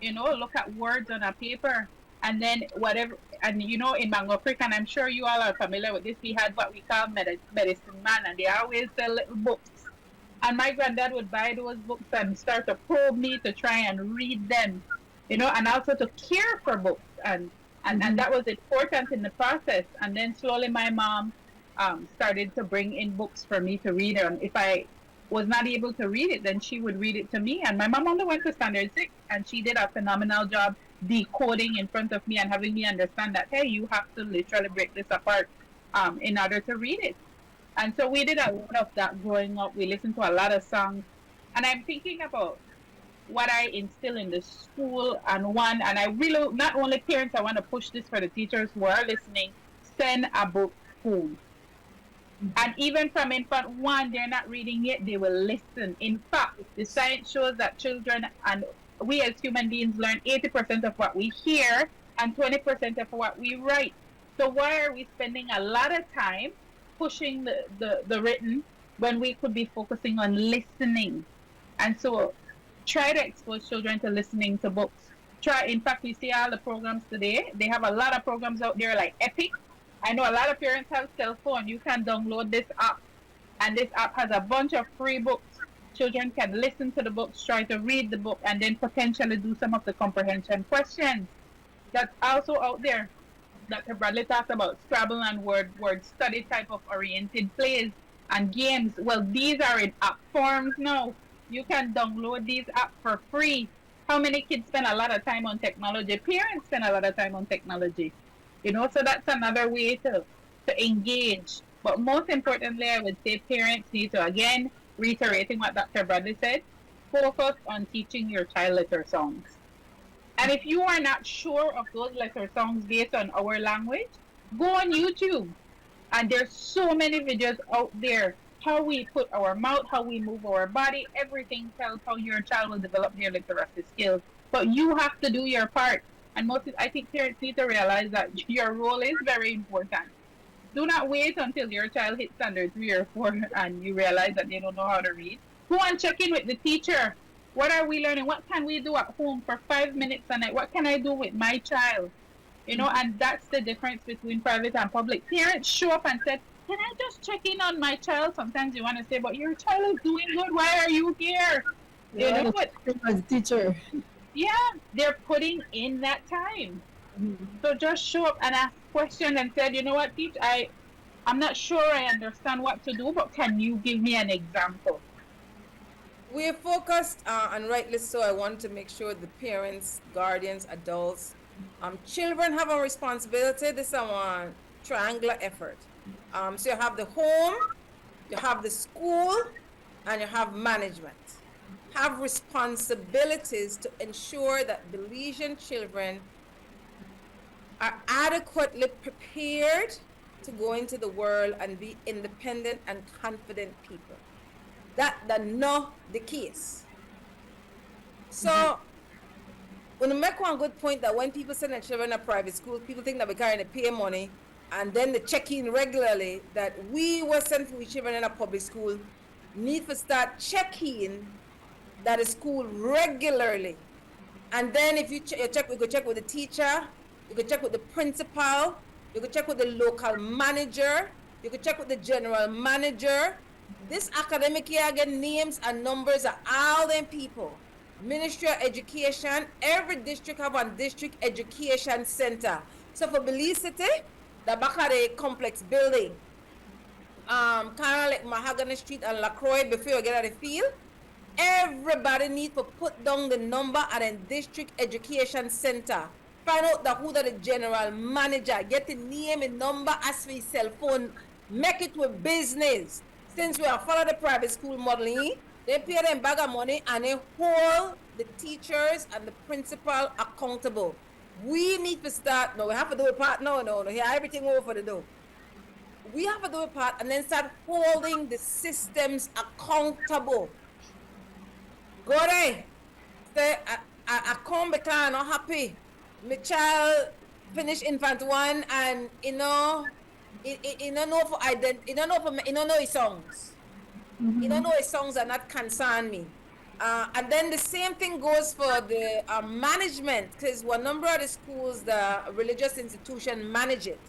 look at words on a paper. And then whatever, and in Mango Creek, and I'm sure you all are familiar with this, we had what we call medicine man, and they always sell little books. And my granddad would buy those books and start to probe me to try and read them, and also to care for books. And that was important in the process. And then slowly my mom started to bring in books for me to read. And if I was not able to read it, then she would read it to me. And my mom only went to standard 6, and she did a phenomenal job decoding in front of me and having me understand that, hey, you have to literally break this apart in order to read it. And so we did a lot of that growing up. We listened to a lot of songs. And I'm thinking about what I instill in the school, and I really, not only parents, I want to push this for the teachers who are listening, send a book home. And even from infant 1, they're not reading yet, they will listen. In fact, the science shows that children and we as human beings learn 80% of what we hear and 20% of what we write. So why are we spending a lot of time pushing the written when we could be focusing on listening? And so try to expose children to listening to books. In fact, you see all the programs today, they have a lot of programs out there like Epic. I know a lot of parents have cell phone. You can download this app, and this app has a bunch of free books. Children can listen to the books, try to read the book, and then potentially do some of the comprehension questions. That's also out there. Dr. Bradley talked about Scrabble and word study type of oriented plays and games. Well, these are in app forms now. You can download these apps for free How many kids spend a lot of time on technology? Parents spend a lot of time on technology. You know, so that's another way to engage. But most importantly, I would say parents need to, again, reiterating what Dr. Bradley said, focus on teaching your child letter songs. And if you are not sure of those letter songs based on our language, go on YouTube. And there's so many videos out there. How we put our mouth, how we move our body, everything tells how your child will develop their literacy skills. But you have to do your part. And I think parents need to realize that your role is very important. Do not wait until your child hits under 3 or 4 and you realize that they don't know how to read. Go and check in with the teacher. What are we learning? What can we do at home for 5 minutes a night? What can I do with my child? You know, and that's the difference between private and public. Parents show up and say, can I just check in on my child? Sometimes you want to say, but your child is doing good. Why are you here? Yeah, you know what? As a teacher. Yeah, they're putting in that time. So just show up and ask questions and said, you know what, teach, I'm not sure I understand what to do, but can you give me an example? We're focused, and rightly so, I want to make sure the parents, guardians, adults, children have a responsibility. This is a triangular effort. So you have the home, you have the school, and you have management. Have responsibilities to ensure that Belizean children are adequately prepared to go into the world and be independent and confident people. That's not the case. So, when you make one good point that when people send their children to private schools, people think that we're going to pay money and then they check in regularly, that we were sent for children in a public school need to start checking that the school regularly. And then if you check, we could check with the teacher, you could check with the principal, you could check with the local manager, you could check with the general manager. This academic year, again, names and numbers of all them people. Ministry of Education, every district have a district education center. So for Belize City, the back of the complex building, kind of like Mahogany Street and LaCroix before you get out of the field, everybody needs to put down the number at a district education center. Find out who the general manager, get the name and number as for your cell phone, make it with business. Since we are following the private school modeling, they pay them bag of money and they hold the teachers and the principal accountable. We need to start, no, we have to do a part, no, here everything over for the door. We have to do a part and then start holding the systems accountable. Go there, say, I come because I'm not happy. My child finish infant 1 and, you know, he don't know for he don't know his songs. He don't know his songs are not concern me. And then the same thing goes for the management, because one number of the schools, the religious institution manage it.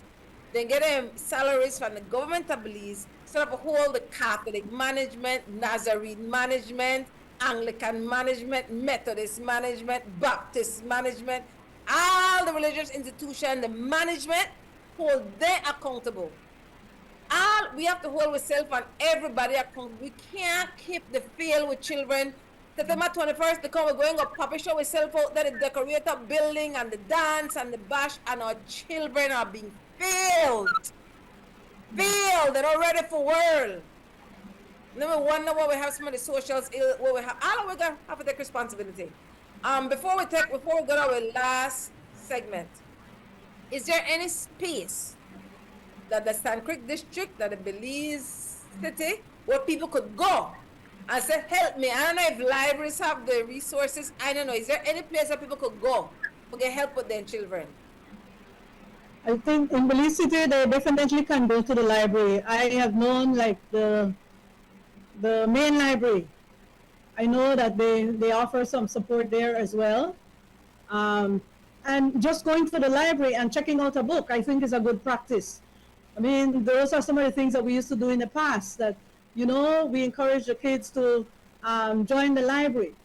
They get them salaries from the government of Belize, sort of hold the Catholic management, Nazarene management, Anglican management, Methodist management, Baptist management, all the religious institution, the management, hold them accountable. All we have to hold ourselves and everybody accountable. We can't keep the fail with children. September 21st, they come, we're going to puppy show ourselves out there, the decorator building and the dance and the bash, and our children are being failed. Failed, they're not ready for world. Then we wonder why we have some of the socials ill, what we have. All of we have to take responsibility. Before we go to our last segment, is there any space that the Sand Creek district, that the Belize City, where people could go and say, help me? I don't know if libraries have the resources. I don't know. Is there any place that people could go to get help with their children? I think in Belize City, they definitely can go to the library. I have known like the main library. I know that they offer some support there as well. And just going to the library and checking out a book, I think is a good practice. I mean, those are some of the things that we used to do in the past that, you know, we encourage the kids to join the library.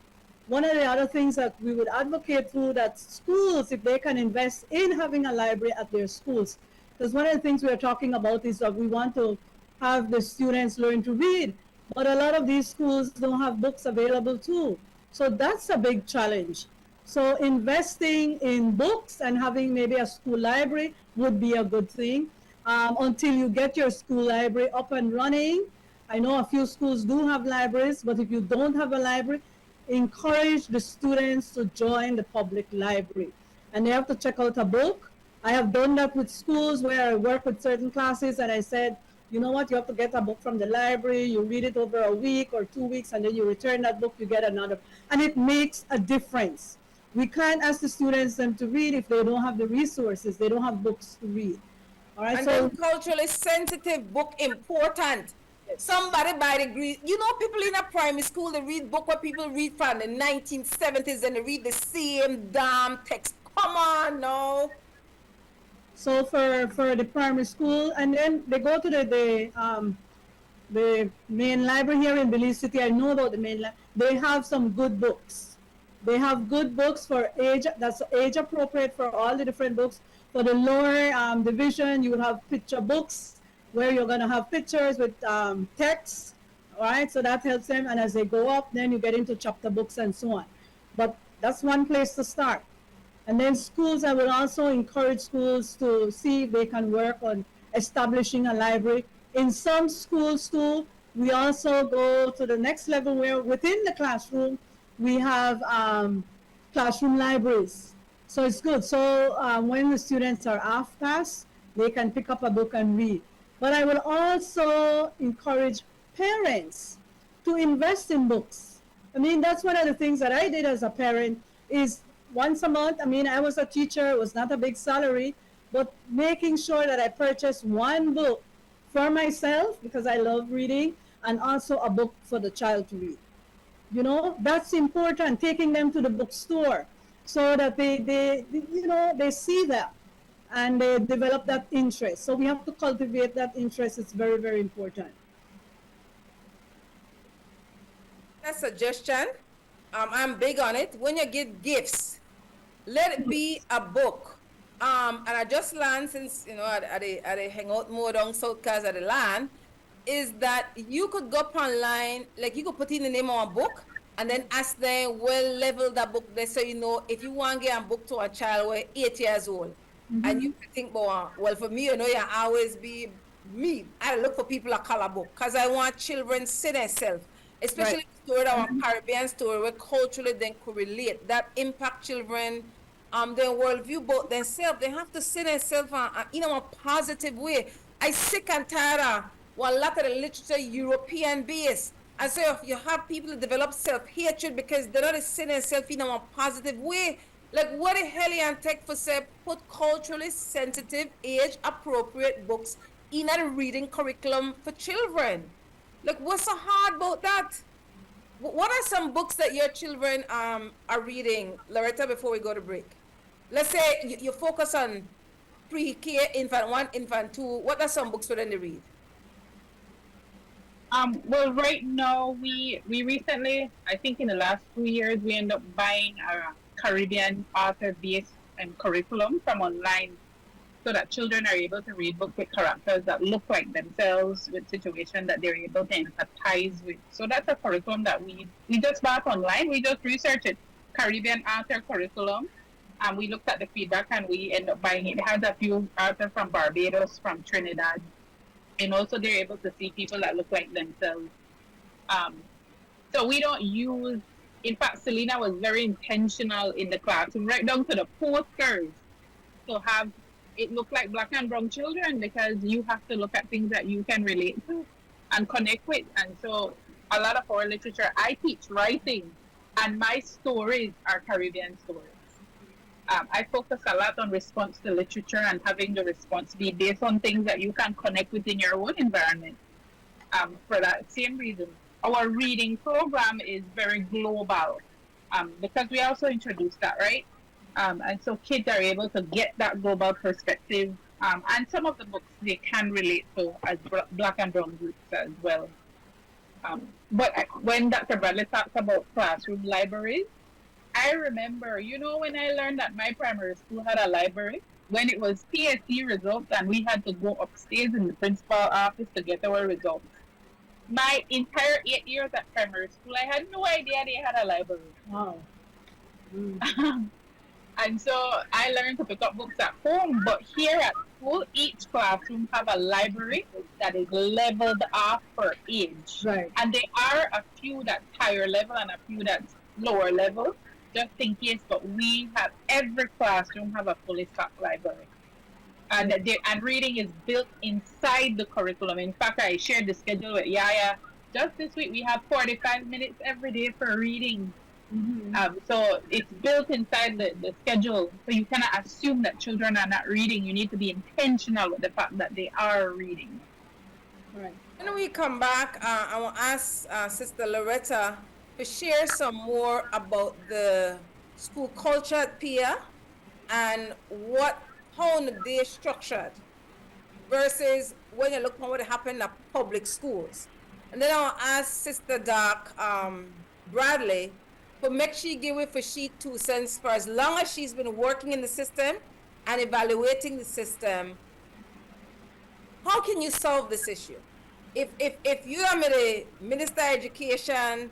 One of the other things that we would advocate through that schools, if they can invest in having a library at their schools. Because one of the things we are talking about is that we want to have the students learn to read, but a lot of these schools don't have books available too. So that's a big challenge. So investing in books and having maybe a school library would be a good thing until you get your school library up and running. I know a few schools do have libraries, but if you don't have a library, encourage the students to join the public library. And they have to check out a book. I have done that with schools where I work with certain classes, and I said, you know what, you have to get a book from the library, you read it over a week or 2 weeks, and then you return that book, you get another. And it makes a difference. We can't ask the students them to read if they don't have the resources, they don't have books to read. All right, and so then culturally sensitive book important. Somebody by degree, you know, people in a primary school, they read book what people read from the 1970s and they read the same damn text. Come on, no. so for the primary school, and then they go to the main library here in Belize City. I know about the main library. They have some good books. They have good books for age, that's age appropriate for all the different books. For the lower division, you will have picture books where you're going to have pictures with text, all right? So that helps them. And as they go up, then you get into chapter books and so on. But that's one place to start. And then schools, I will also encourage schools to see if they can work on establishing a library. In some schools too, we also go to the next level where within the classroom, we have classroom libraries. So it's good. So when the students are off class, they can pick up a book and read. But I will also encourage parents to invest in books. I mean, that's one of the things that I did as a parent is once a month. I mean, I was a teacher, it was not a big salary, but making sure that I purchased one book for myself because I love reading, and also a book for the child to read. You know, that's important, taking them to the bookstore so that they you know, they see that and they develop that interest. So we have to cultivate that interest. It's very, very important. A suggestion, I'm big on it. When you give gifts, let it be a book. And I just learned since, you know, I hang out more down south cause of the land, is that you could go up online, like you could put in the name of a book and then ask them, well, level that book there. So, you know, if you want to get a book to a child who is 8 years old, and you think, well, for me, you know, you always be me. I look for people that color book because I want children to see themselves, especially Right. the story, our Caribbean story, where culturally they could relate. That impact children, their worldview, but themselves, they have to see themselves in a positive way. I sick and tired of well, a lot of the literature European based. And so if you have people that develop self-hatred because they're not seeing themselves in a positive way, like what the hell you take for say put culturally sensitive, age appropriate books in a reading curriculum for children? Like what's so hard about that? What are some books that your children are reading, Loretta, before we go to break? Let's say you focus on pre-K, infant 1, infant 2. What are some books for them to read? Well, right now, we recently, I think in the last 2 years, we end up buying a Caribbean author-based curriculum from online so that children are able to read books with characters that look like themselves, with situations that they're able to empathize with. So that's a curriculum that we just bought online. We just researched it, Caribbean author curriculum, and we looked at the feedback and we end up buying it. It has a few authors from Barbados, from Trinidad, and also they're able to see people that look like themselves. So we don't use, in fact, Selena was very intentional in the classroom, right down to the posters, to have it look like black and brown children, because you have to look at things that you can relate to and connect with. And so a lot of our literature, I teach writing, and my stories are Caribbean stories. I focus a lot on response to literature and having the response be based on things that you can connect with in your own environment. For that same reason, our reading program is very global, because we also introduced that, right? And so kids are able to get that global perspective. And some of the books they can relate to as black and brown groups as well. But when Dr. Bradley talks about classroom libraries, I remember, you know, when I learned that my primary school had a library, when it was PSC results and we had to go upstairs in the principal office to get our results. My entire 8 years at primary school, I had no idea they had a library. Wow. And so I learned to pick up books at home, but here at school, each classroom have a library that is leveled off per age. Right. And there are a few that's higher level and a few that's lower level, just in case. But we have every classroom have a fully stocked library. And reading is built inside the curriculum. In fact, I shared the schedule with YaYa. Just this week, we have 45 minutes every day for reading. So it's built inside the schedule. So you cannot assume that children are not reading. You need to be intentional with the fact that they are reading. Right. When we come back, I will ask Sister Loretta to share some more about the school culture at PIA and how the day is structured versus when you look at what happened at public schools. And then I'll ask Sister Doc Bradley to make she give it for she 2 cents for as long as she's been working in the system and evaluating the system. How can you solve this issue? If you are the Minister of Education,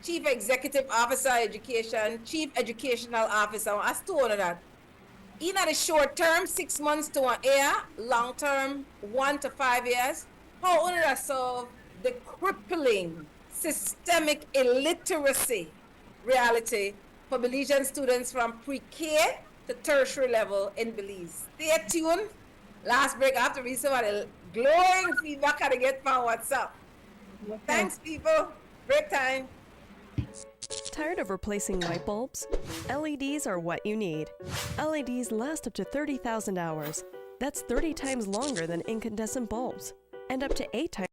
Chief Executive Officer of Education, Chief Educational Officer, I still know that. In the short term, 6 months to 1 year, long term, 1 to 5 years, how will that solve the crippling systemic illiteracy reality for Belizean students from pre-K to tertiary level in Belize? Stay tuned. Last break, I have to read some of the glowing feedback I get from WhatsApp. Okay. Thanks, people. Break time. Tired of replacing light bulbs? LEDs are what you need. LEDs last up to 30,000 hours. That's 30 times longer than incandescent bulbs, and up to 8 times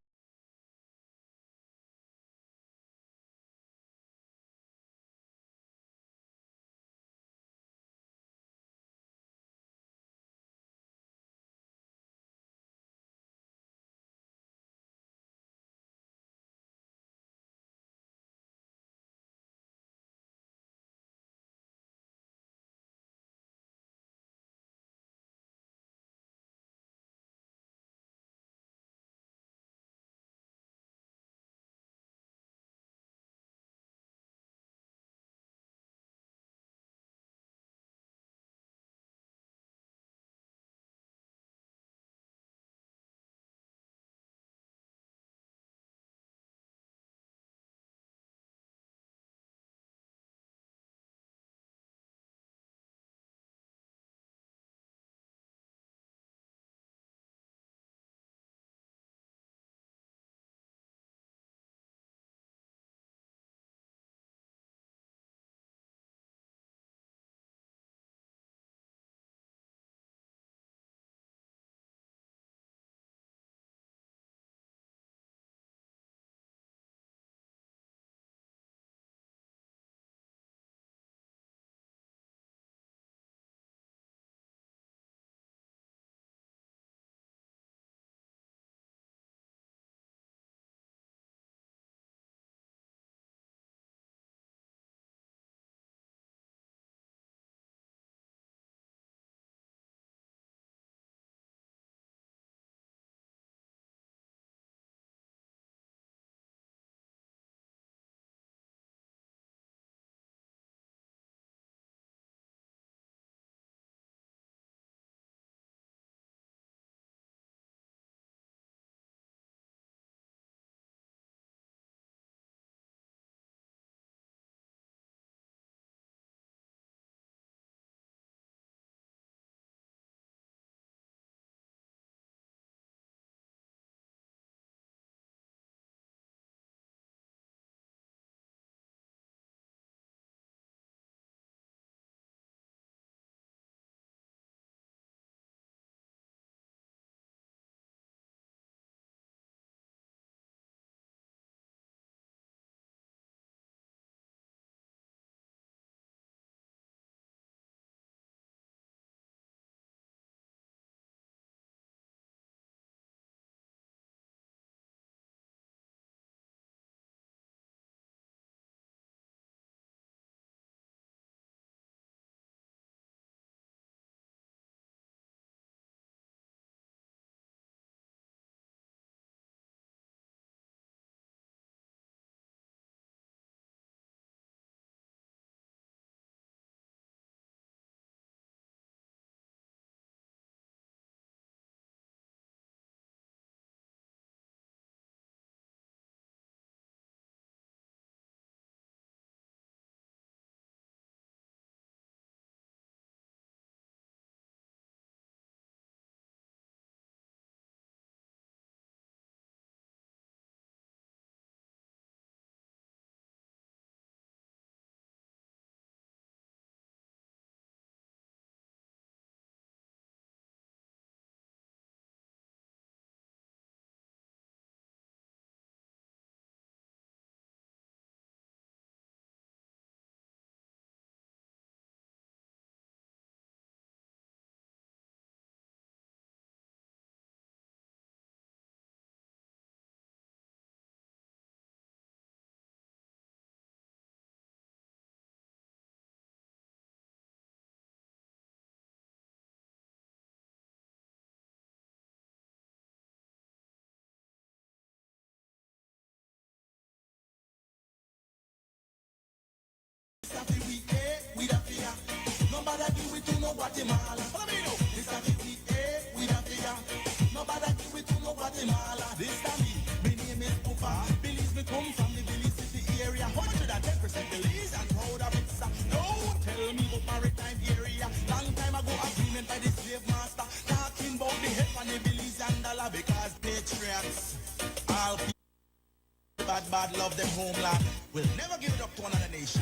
Bad love them homeland. We'll never give it up to another nation.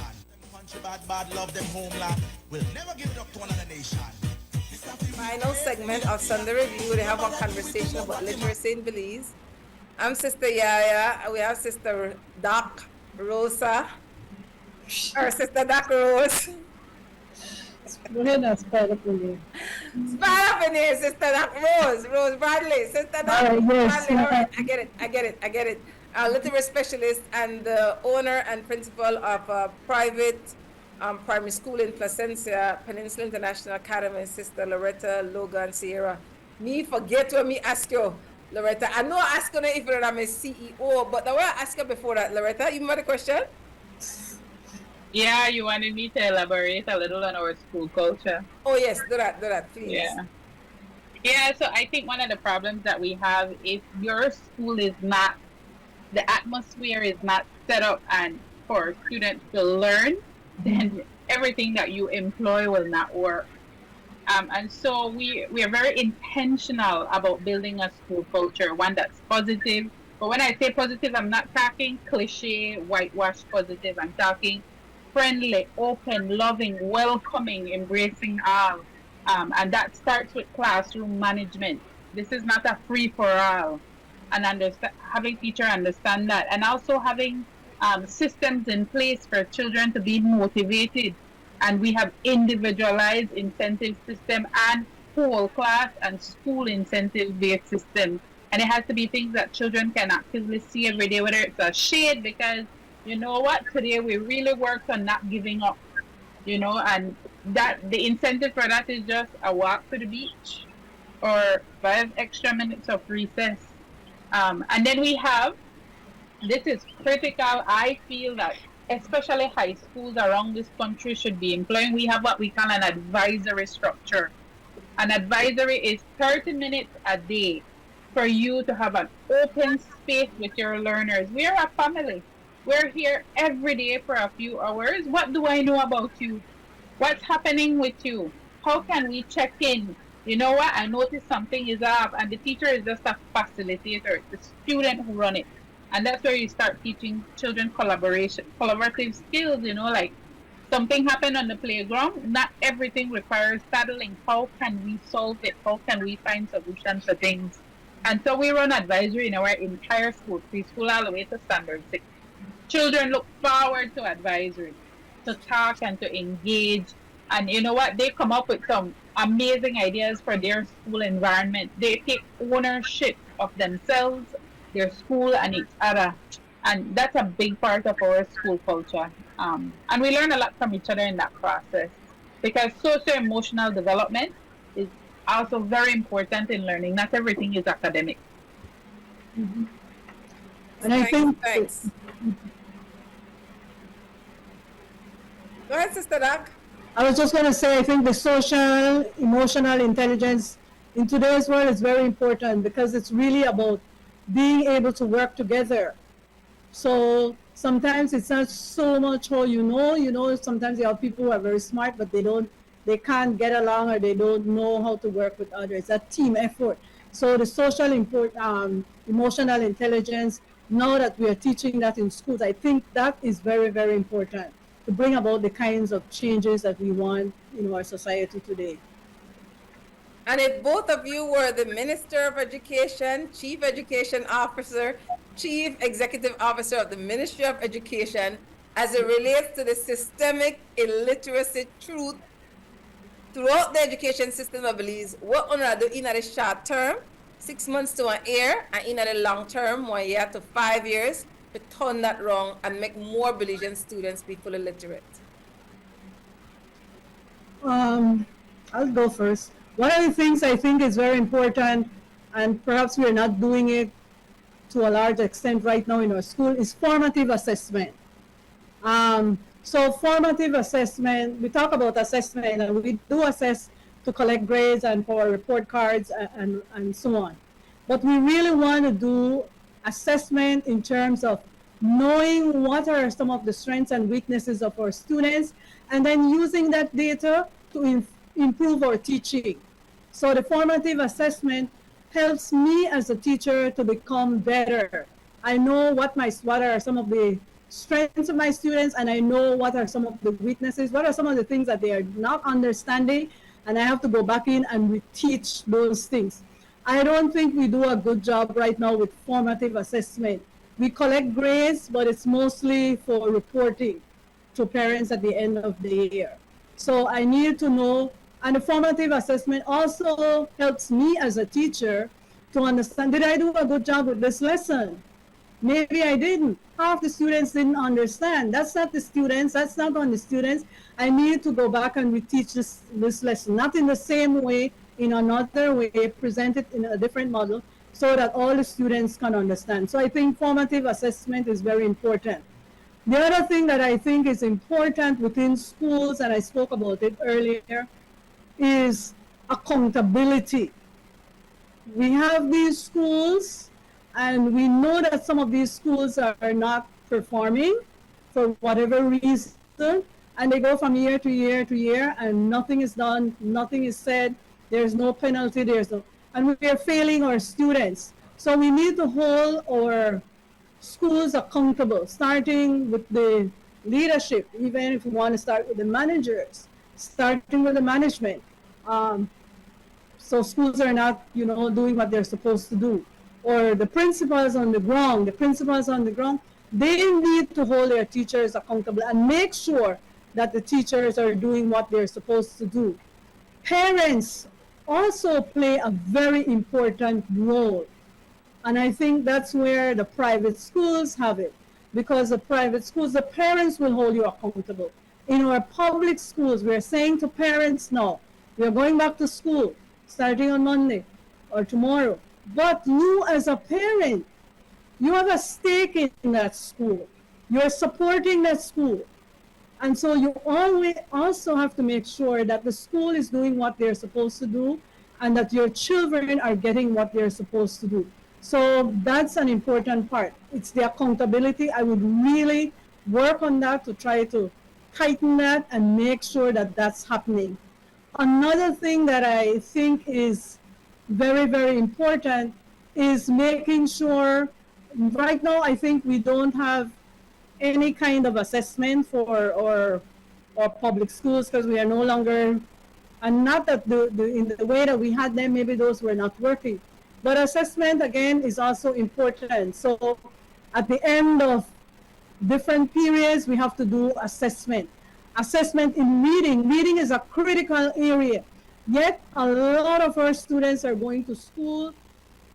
Country bad love them homeland. We'll never give it up to another nation. Final segment of Sunday Review. They have a conversation about literacy in Belize. I'm Sister YaYa. We have Sister Doc Rosa, or Sister Doc Rose. Go ahead and spell it for me. Spell up in here, Sister Doc Rose Bradley, Sister Doc yes. Bradley. All right, I get it. Literacy specialist and the owner and principal of a private primary school in Placencia, Peninsula International Academy, Sister Loretta, Logan, Sierra. Me forget what me ask you, Loretta. I know I ask you if I'm a CEO, but the way I asked you before that, Loretta, you remember the question? Yeah, you wanted me to elaborate a little on our school culture. Oh yes, do that, please. Yeah, so I think one of the problems that we have is your school is not, the atmosphere is not set up and for students to learn, then everything that you employ will not work. And so we are very intentional about building a school culture, one that's positive. But when I say positive, I'm not talking cliche, whitewash positive. I'm talking friendly, open, loving, welcoming, embracing all. And that starts with classroom management. This is not a free-for-all. And having teachers understand that. And also having systems in place for children to be motivated. And we have individualized incentive system and whole class and school incentive-based system. And it has to be things that children can actively see every day, whether it's a shade, because you know what, today we really worked on not giving up, and that the incentive for that is just a walk to the beach or 5 extra minutes of recess. And then we have, this is critical, I feel that especially high schools around this country should be employing, we have what we call an advisory structure. An advisory is 30 minutes a day for you to have an open space with your learners. We are a family. We're here every day for a few hours. What do I know about you? What's happening with you? How can we check in? You know what? I noticed something is up, and the teacher is just a facilitator. It's the student who run it. And that's where you start teaching children collaborative skills, like something happened on the playground. Not everything requires paddling. How can we solve it? How can we find solutions for things? And so we run advisory in our entire school, preschool all the way to standard 6. Children look forward to advisory, to talk and to engage. And you know what? They come up with some amazing ideas for their school environment. They take ownership of themselves, their school, and each other. And that's a big part of our school culture. And we learn a lot from each other in that process, because socio-emotional development is also very important in learning. Not everything is academic. Mm-hmm. And I think... Thanks. Go ahead, Sister Doc. I was just going to say, I think the social, emotional intelligence in today's world is very important, because it's really about being able to work together. So sometimes it's not so much how sometimes you have people who are very smart, but they can't get along, or they don't know how to work with others. It's a team effort. So the social emotional intelligence, now that we are teaching that in schools, I think that is very, very important to bring about the kinds of changes that we want in our society today. And if both of you were the Minister of Education, Chief Education Officer, Chief Executive Officer of the Ministry of Education, as it relates to the systemic illiteracy truth throughout the education system of Belize, what on do in the short term, 6 months to an year, and in the long term, 1 year to 5 years, to turn that wrong and make more Belizean students be fully literate? I'll go first. One of the things I think is very important, and perhaps we're not doing it to a large extent right now in our school, is formative assessment. So formative assessment, we talk about assessment, and we do assess to collect grades and for report cards and so on. But we really want to do assessment in terms of knowing what are some of the strengths and weaknesses of our students, and then using that data to improve our teaching. So the formative assessment helps me as a teacher to become better. I know what are some of the strengths of my students, and I know what are some of the weaknesses, what are some of the things that they are not understanding, and I have to go back in and reteach those things. I don't think we do a good job right now with formative assessment. We collect grades, but it's mostly for reporting to parents at the end of the year. So I need to know, and the formative assessment also helps me as a teacher to understand, did I do a good job with this lesson? Maybe I didn't. Half the students didn't understand. That's not the students. That's not on the students. I need to go back and reteach this lesson, not in the same way, in another way, present it in a different model so that all the students can understand. So I think formative assessment is very important. The other thing that I think is important within schools, and I spoke about it earlier, is accountability. We have these schools, and we know that some of these schools are not performing for whatever reason, and they go from year to year to year, and nothing is done, nothing is said, there's no penalty, and we are failing our students. So we need to hold our schools accountable, starting with the leadership, even if we want to start with the managers, starting with the management. So schools are not, doing what they're supposed to do. Or the principals on the ground, they need to hold their teachers accountable and make sure that the teachers are doing what they're supposed to do. Parents also play a very important role. And I think that's where the private schools have it. Because the private schools, the parents will hold you accountable. In our public schools, we're saying to parents now, we're going back to school starting on Monday or tomorrow. But you as a parent, you have a stake in that school. You're supporting that school. And so you always also have to make sure that the school is doing what they're supposed to do and that your children are getting what they're supposed to do. So that's an important part. It's the accountability. I would really work on that to try to tighten that and make sure that that's happening. Another thing that I think is very, very important is making sure, right now I think we don't have any kind of assessment for our public schools because we are no longer, and not that in the way that we had them, maybe those were not working. But assessment, again, is also important. So at the end of different periods, we have to do assessment. Assessment in reading. Reading is a critical area. Yet a lot of our students are going to school.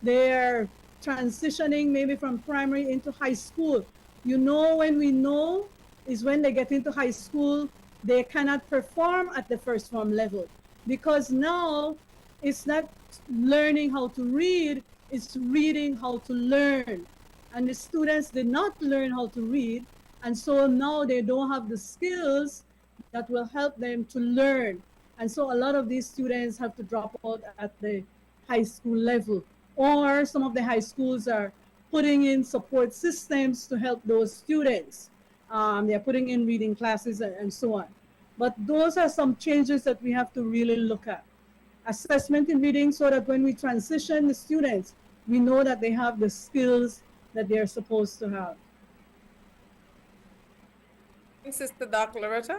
They're transitioning maybe from primary into high school. When we know is when they get into high school, they cannot perform at the first form level. Because now it's not learning how to read, it's reading how to learn. And the students did not learn how to read, and so now they don't have the skills that will help them to learn. And so a lot of these students have to drop out at the high school level. Or some of the high schools are putting in support systems to help those students. They're putting in reading classes and so on. But those are some changes that we have to really look at. Assessment in reading so that when we transition the students, we know that they have the skills that they're supposed to have. Sister Dr. Loretta?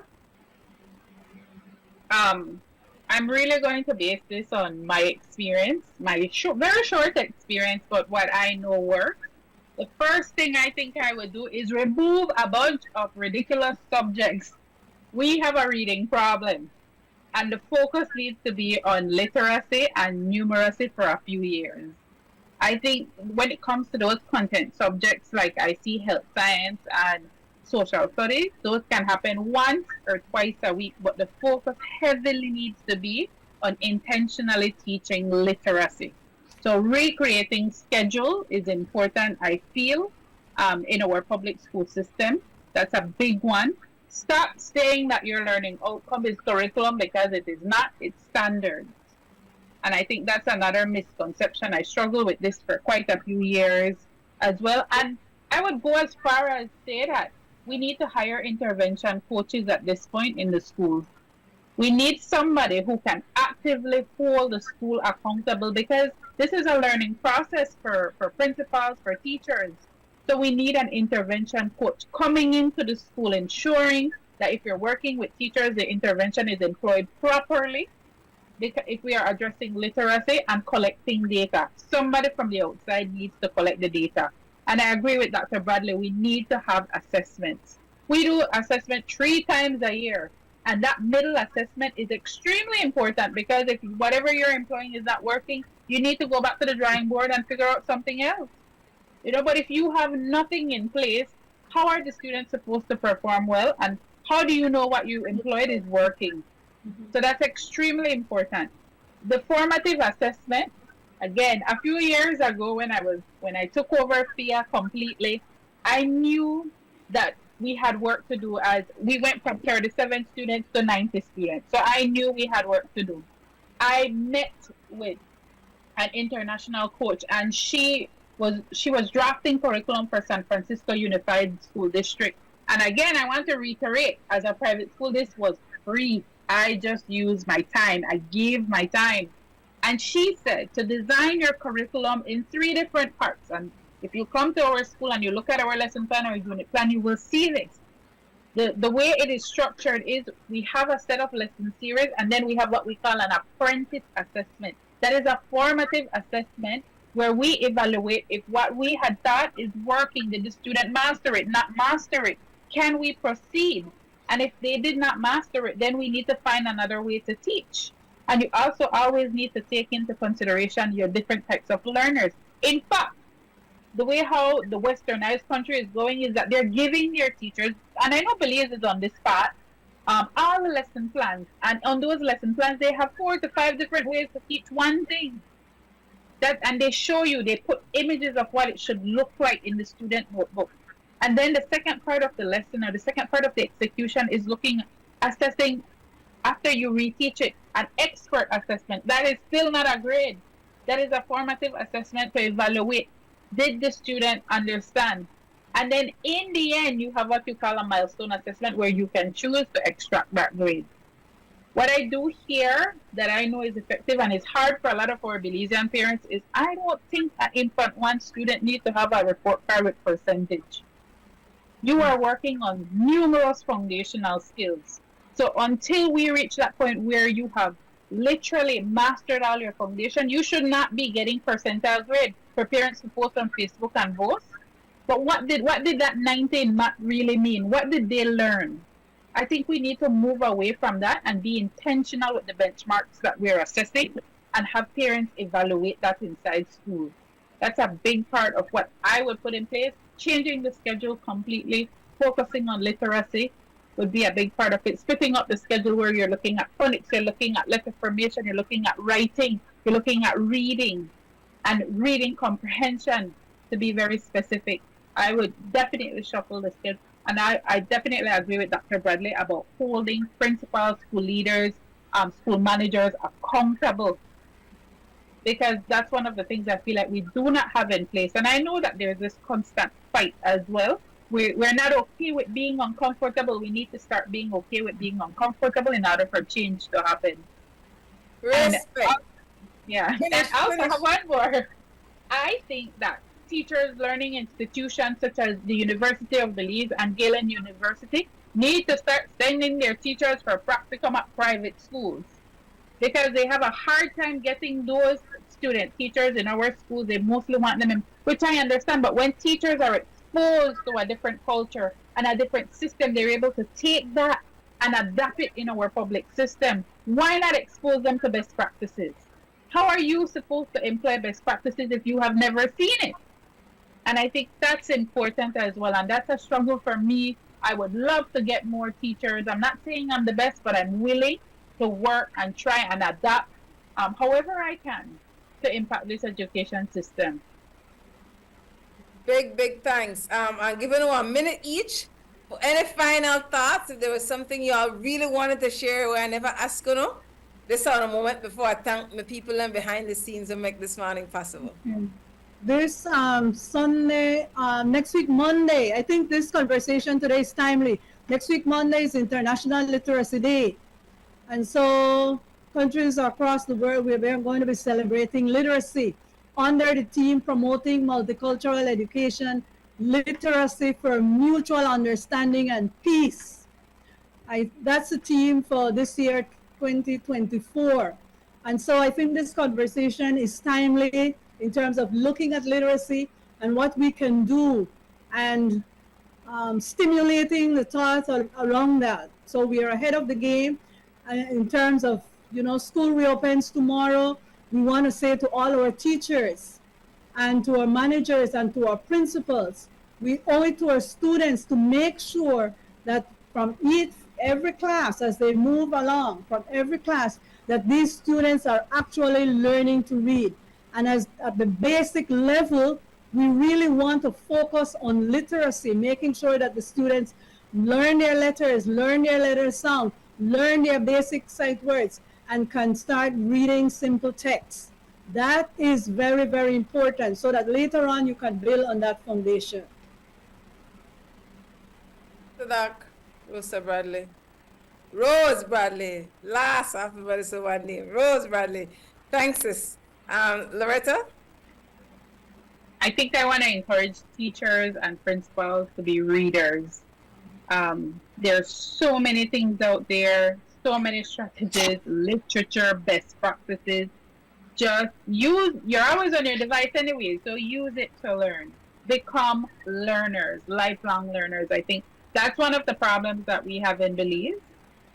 I'm really going to base this on my experience, my very short experience, but what I know works. The first thing I think I would do is remove a bunch of ridiculous subjects. We have a reading problem, and the focus needs to be on literacy and numeracy for a few years. I think when it comes to those content subjects, like I see health science and social studies, those can happen once or twice a week, but the focus heavily needs to be on intentionally teaching literacy. So recreating schedule is important, I feel, in our public school system. That's a big one. Stop saying that your learning outcome is curriculum, because it is not. It's standards. And I think that's another misconception. I struggled with this for quite a few years as well. And I would go as far as say that we need to hire intervention coaches at this point in the schools. We need somebody who can actively hold the school accountable, because this is a learning process for principals, for teachers. So we need an intervention coach coming into the school, ensuring that if you're working with teachers, the intervention is employed properly. Because if we are addressing literacy and collecting data, somebody from the outside needs to collect the data. And I agree with Dr. Bradley, we need to have assessments. We do assessment 3 times a year. And that middle assessment is extremely important, because if whatever you're employing is not working, you need to go back to the drawing board and figure out something else. But if you have nothing in place, how are the students supposed to perform well? And how do you know what you employed is working? So that's extremely important. The formative assessment, again, a few years ago when I took over FIA completely, I knew that we had work to do, as we went from 37 students to 90 students. So I knew we had work to do. I met with an international coach, and she was drafting curriculum for San Francisco Unified School District. And again, I want to reiterate, as a private school, this was free. I just used my time. I gave my time. And she said to design your curriculum in 3 different parts. And if you come to our school and you look at our lesson plan or unit plan, you will see this. The way it is structured is we have a set of lesson series, and then we have what we call an apprentice assessment. That is a formative assessment where we evaluate if what we had thought is working. Did the student master it, not master it? Can we proceed? And if they did not master it, then we need to find another way to teach. And you also always need to take into consideration your different types of learners. In fact, the way how the westernized country is going is that they're giving their teachers, and I know Belize is on this path, all the lesson plans. And on those lesson plans, they have 4 to 5 different ways to teach one thing. And they show you, they put images of what it should look like in the student notebook. And then the second part of the lesson, or the second part of the execution, is assessing, after you reteach it, an expert assessment. That is still not a grade. That is a formative assessment to evaluate, did the student understand? And then in the end, you have what you call a milestone assessment, where you can choose to extract that grade. What I do here that I know is effective, and it's hard for a lot of our Belizean parents, is I don't think an infant 1 student needs to have a report card with percentage. You are working on numerous foundational skills. So until we reach that point where you have literally mastered all your foundation, you should not be getting percentile grade for parents to post on Facebook and boast. But what did that 90 not really mean? What did they learn? I think we need to move away from that and be intentional with the benchmarks that we're assessing, and have parents evaluate that inside school. That's a big part of what I would put in place. Changing the schedule completely, focusing on literacy would be a big part of it. Splitting up the schedule where you're looking at phonics, you're looking at letter formation, you're looking at writing, you're looking at reading, and reading comprehension, to be very specific. I would definitely shuffle the schedule. And I definitely agree with Dr. Bradley about holding principals, school leaders, school managers accountable, because that's one of the things I feel like we do not have in place. And I know that there's this constant fight as well. We're not okay with being uncomfortable. We need to start being okay with being uncomfortable in order for change to happen. Respect. And also have one more. I think that teachers learning institutions such as the University of Belize and Galen University need to start sending their teachers for practicum at private schools, because they have a hard time getting those teachers in our schools. They mostly want them in, which I understand, but when teachers are exposed to a different culture and a different system, they're able to take that and adapt it in our public system. Why not expose them to best practices? How are you supposed to employ best practices if you have never seen it? And I think that's important as well, and that's a struggle for me. I would love to get more teachers. I'm not saying I'm the best, but I'm willing to work and try and adapt however I can to impact this education system. Big thanks. I'm giving you a minute each Any final thoughts? If there was something y'all really wanted to share where I never asked you, know? This is a moment before I thank the people and behind the scenes who make this morning possible. This Sunday, next week Monday, I think this conversation today is timely. Next week Monday is International Literacy Day. And so countries across the world, we're going to be celebrating literacy under the theme promoting multicultural education, literacy for mutual understanding and peace. That's the theme for this year, 2024. And so I think this conversation is timely in terms of looking at literacy and what we can do and stimulating the thoughts around that. So we are ahead of the game in terms of, school reopens tomorrow. We want to say to all our teachers and to our managers and to our principals, we owe it to our students to make sure that from every class, as they move along, from every class, that these students are actually learning to read. And at the basic level, we really want to focus on literacy, making sure that the students learn their letters, learn their letter sound, learn their basic sight words, and can start reading simple text. That is very, very important so that later on you can build on that foundation. Doc, Rosa Bradley. Rose Bradley. Last everybody said one name. Rose Bradley. Thanks, sis. Loretta? I think I want to encourage teachers and principals to be readers. There's so many things out there, so many strategies, literature, best practices. Just you're always on your device anyway, so use it to learn. Become learners, lifelong learners. I think that's one of the problems that we have in Belize.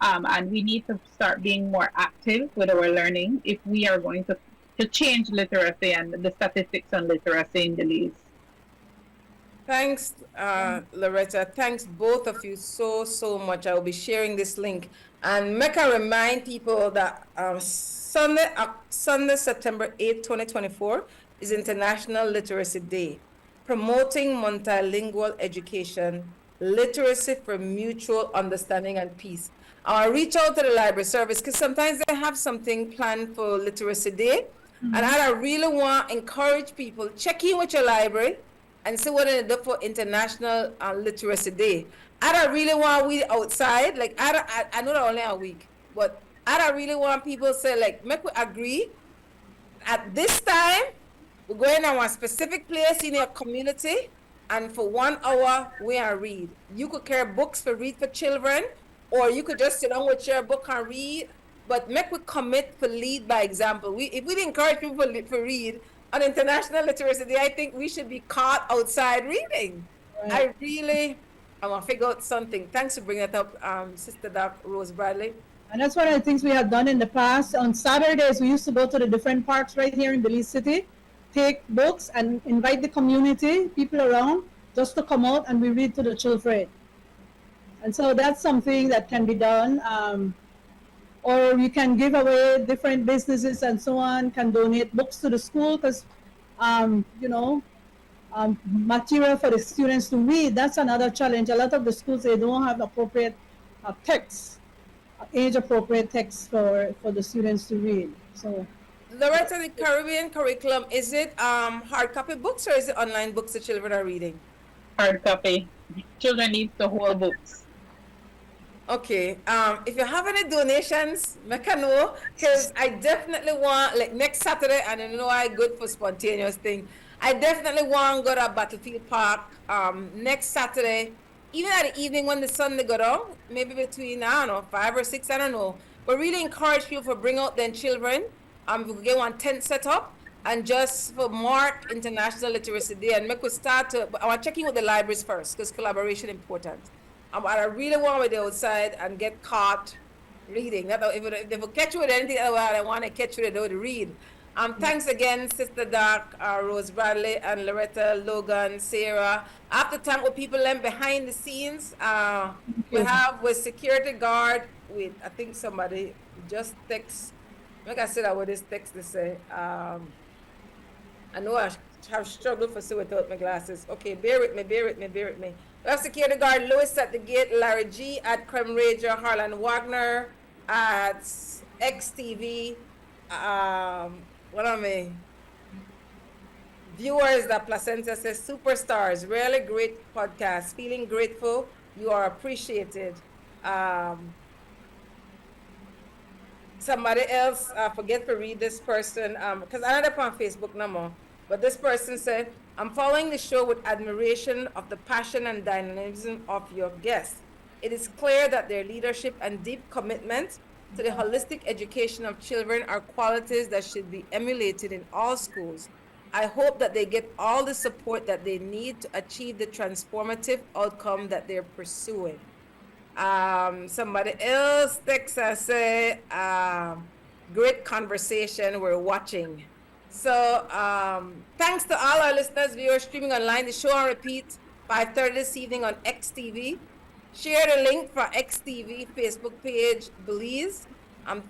And we need to start being more active with our learning if we are going to change literacy and the statistics on literacy in Belize. Thanks, Loretta. Thanks both of you so much. I will be sharing this link. And make I remind people that Sunday, September 8, 2024 is International Literacy Day, promoting multilingual education, literacy for mutual understanding and peace. I'll reach out to the library service because sometimes they have something planned for Literacy Day. Mm-hmm. And I really want to encourage people, check in with your library and see what they do for International Literacy Day. I don't really want we outside, like I know that only a week, but I don't really want people to say, like, make we agree at this time, we're going to one specific place in your community, and for 1 hour, we are read. You could carry books for read for children, or you could just sit down with your book and read, but make we commit for lead by example. If we encourage people to read on International Literacy Day, I think we should be caught outside reading. Right. I want to figure out something. Thanks for bringing that up, Sister Doc Rose Bradley. And that's one of the things we have done in the past. On Saturdays, we used to go to the different parks right here in Belize City, take books and invite the community, people around, just to come out and we read to the children. And so that's something that can be done. Or we can give away, different businesses and so on can donate books to the school because, material for the students to read. That's another challenge. A lot of the schools, they don't have appropriate texts, age-appropriate texts for the students to read. So, Loretta, the Caribbean curriculum, is it hard copy books or is it online books the children are reading? Hard copy. Children need the whole books. Okay, if you have any donations, make a know, because I definitely want, like next Saturday, and I know I'm good for spontaneous thing, I definitely want to go to Battlefield Park next Saturday, even at the evening when the sun go down, maybe between, 5 or 6, I don't know, but really encourage people to bring out their children, we could get one tent set up, and just for mark International Literacy Day, and make us start to, I want to check in with the libraries first, because collaboration important. I really want to be outside and get caught reading. If they catch you with anything, I want to catch you with to read. Thanks again, Sister Doc, Rose Bradley, and Loretta, Logan, Sarah. After time with people behind the scenes, we have with security guard with, I think somebody just text. Like I said, I would just text to say, I know I have struggled for see without my glasses. Okay, bear with me. We have security guard Lewis at the gate, Larry G at Creme Ranger, Harlan Wagner at XTV. What am I? Viewers, that Placenta says, superstars, really great podcast. Feeling grateful. You are appreciated. Somebody else, I forget to read this person, because I'm not up on Facebook no more. But this person said, I'm following the show with admiration of the passion and dynamism of your guests. It is clear that their leadership and deep commitment to the holistic education of children are qualities that should be emulated in all schools. I hope that they get all the support that they need to achieve the transformative outcome that they're pursuing. Somebody else texts us, say, great conversation, we're watching. So thanks to all our listeners, viewers streaming online. The show on repeat 5:30 this evening on XTV. Share the link for XTV Facebook page, Belize.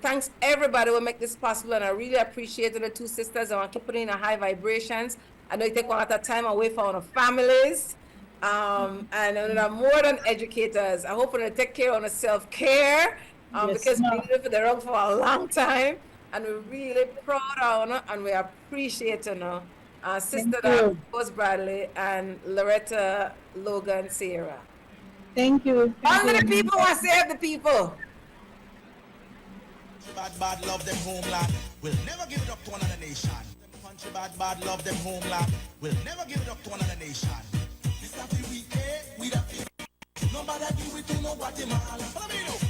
Thanks everybody who make this possible, and I really appreciate the two sisters. I want to keep putting in high vibrations. I know you take one at a time away from our families. And they're more than educators. I hope they take care of self-care because we live for the road for a long time. And we're really proud of her, and we appreciate her. Sister Rose Bradley and Loretta, Logan, Sierra. Thank you. Only the people want to save the people. Bad love them homeland. We'll never give it up to another nation. Country bad love them homeland. We'll never give it up to another nation. This stuff we the nobody do it to nobody man.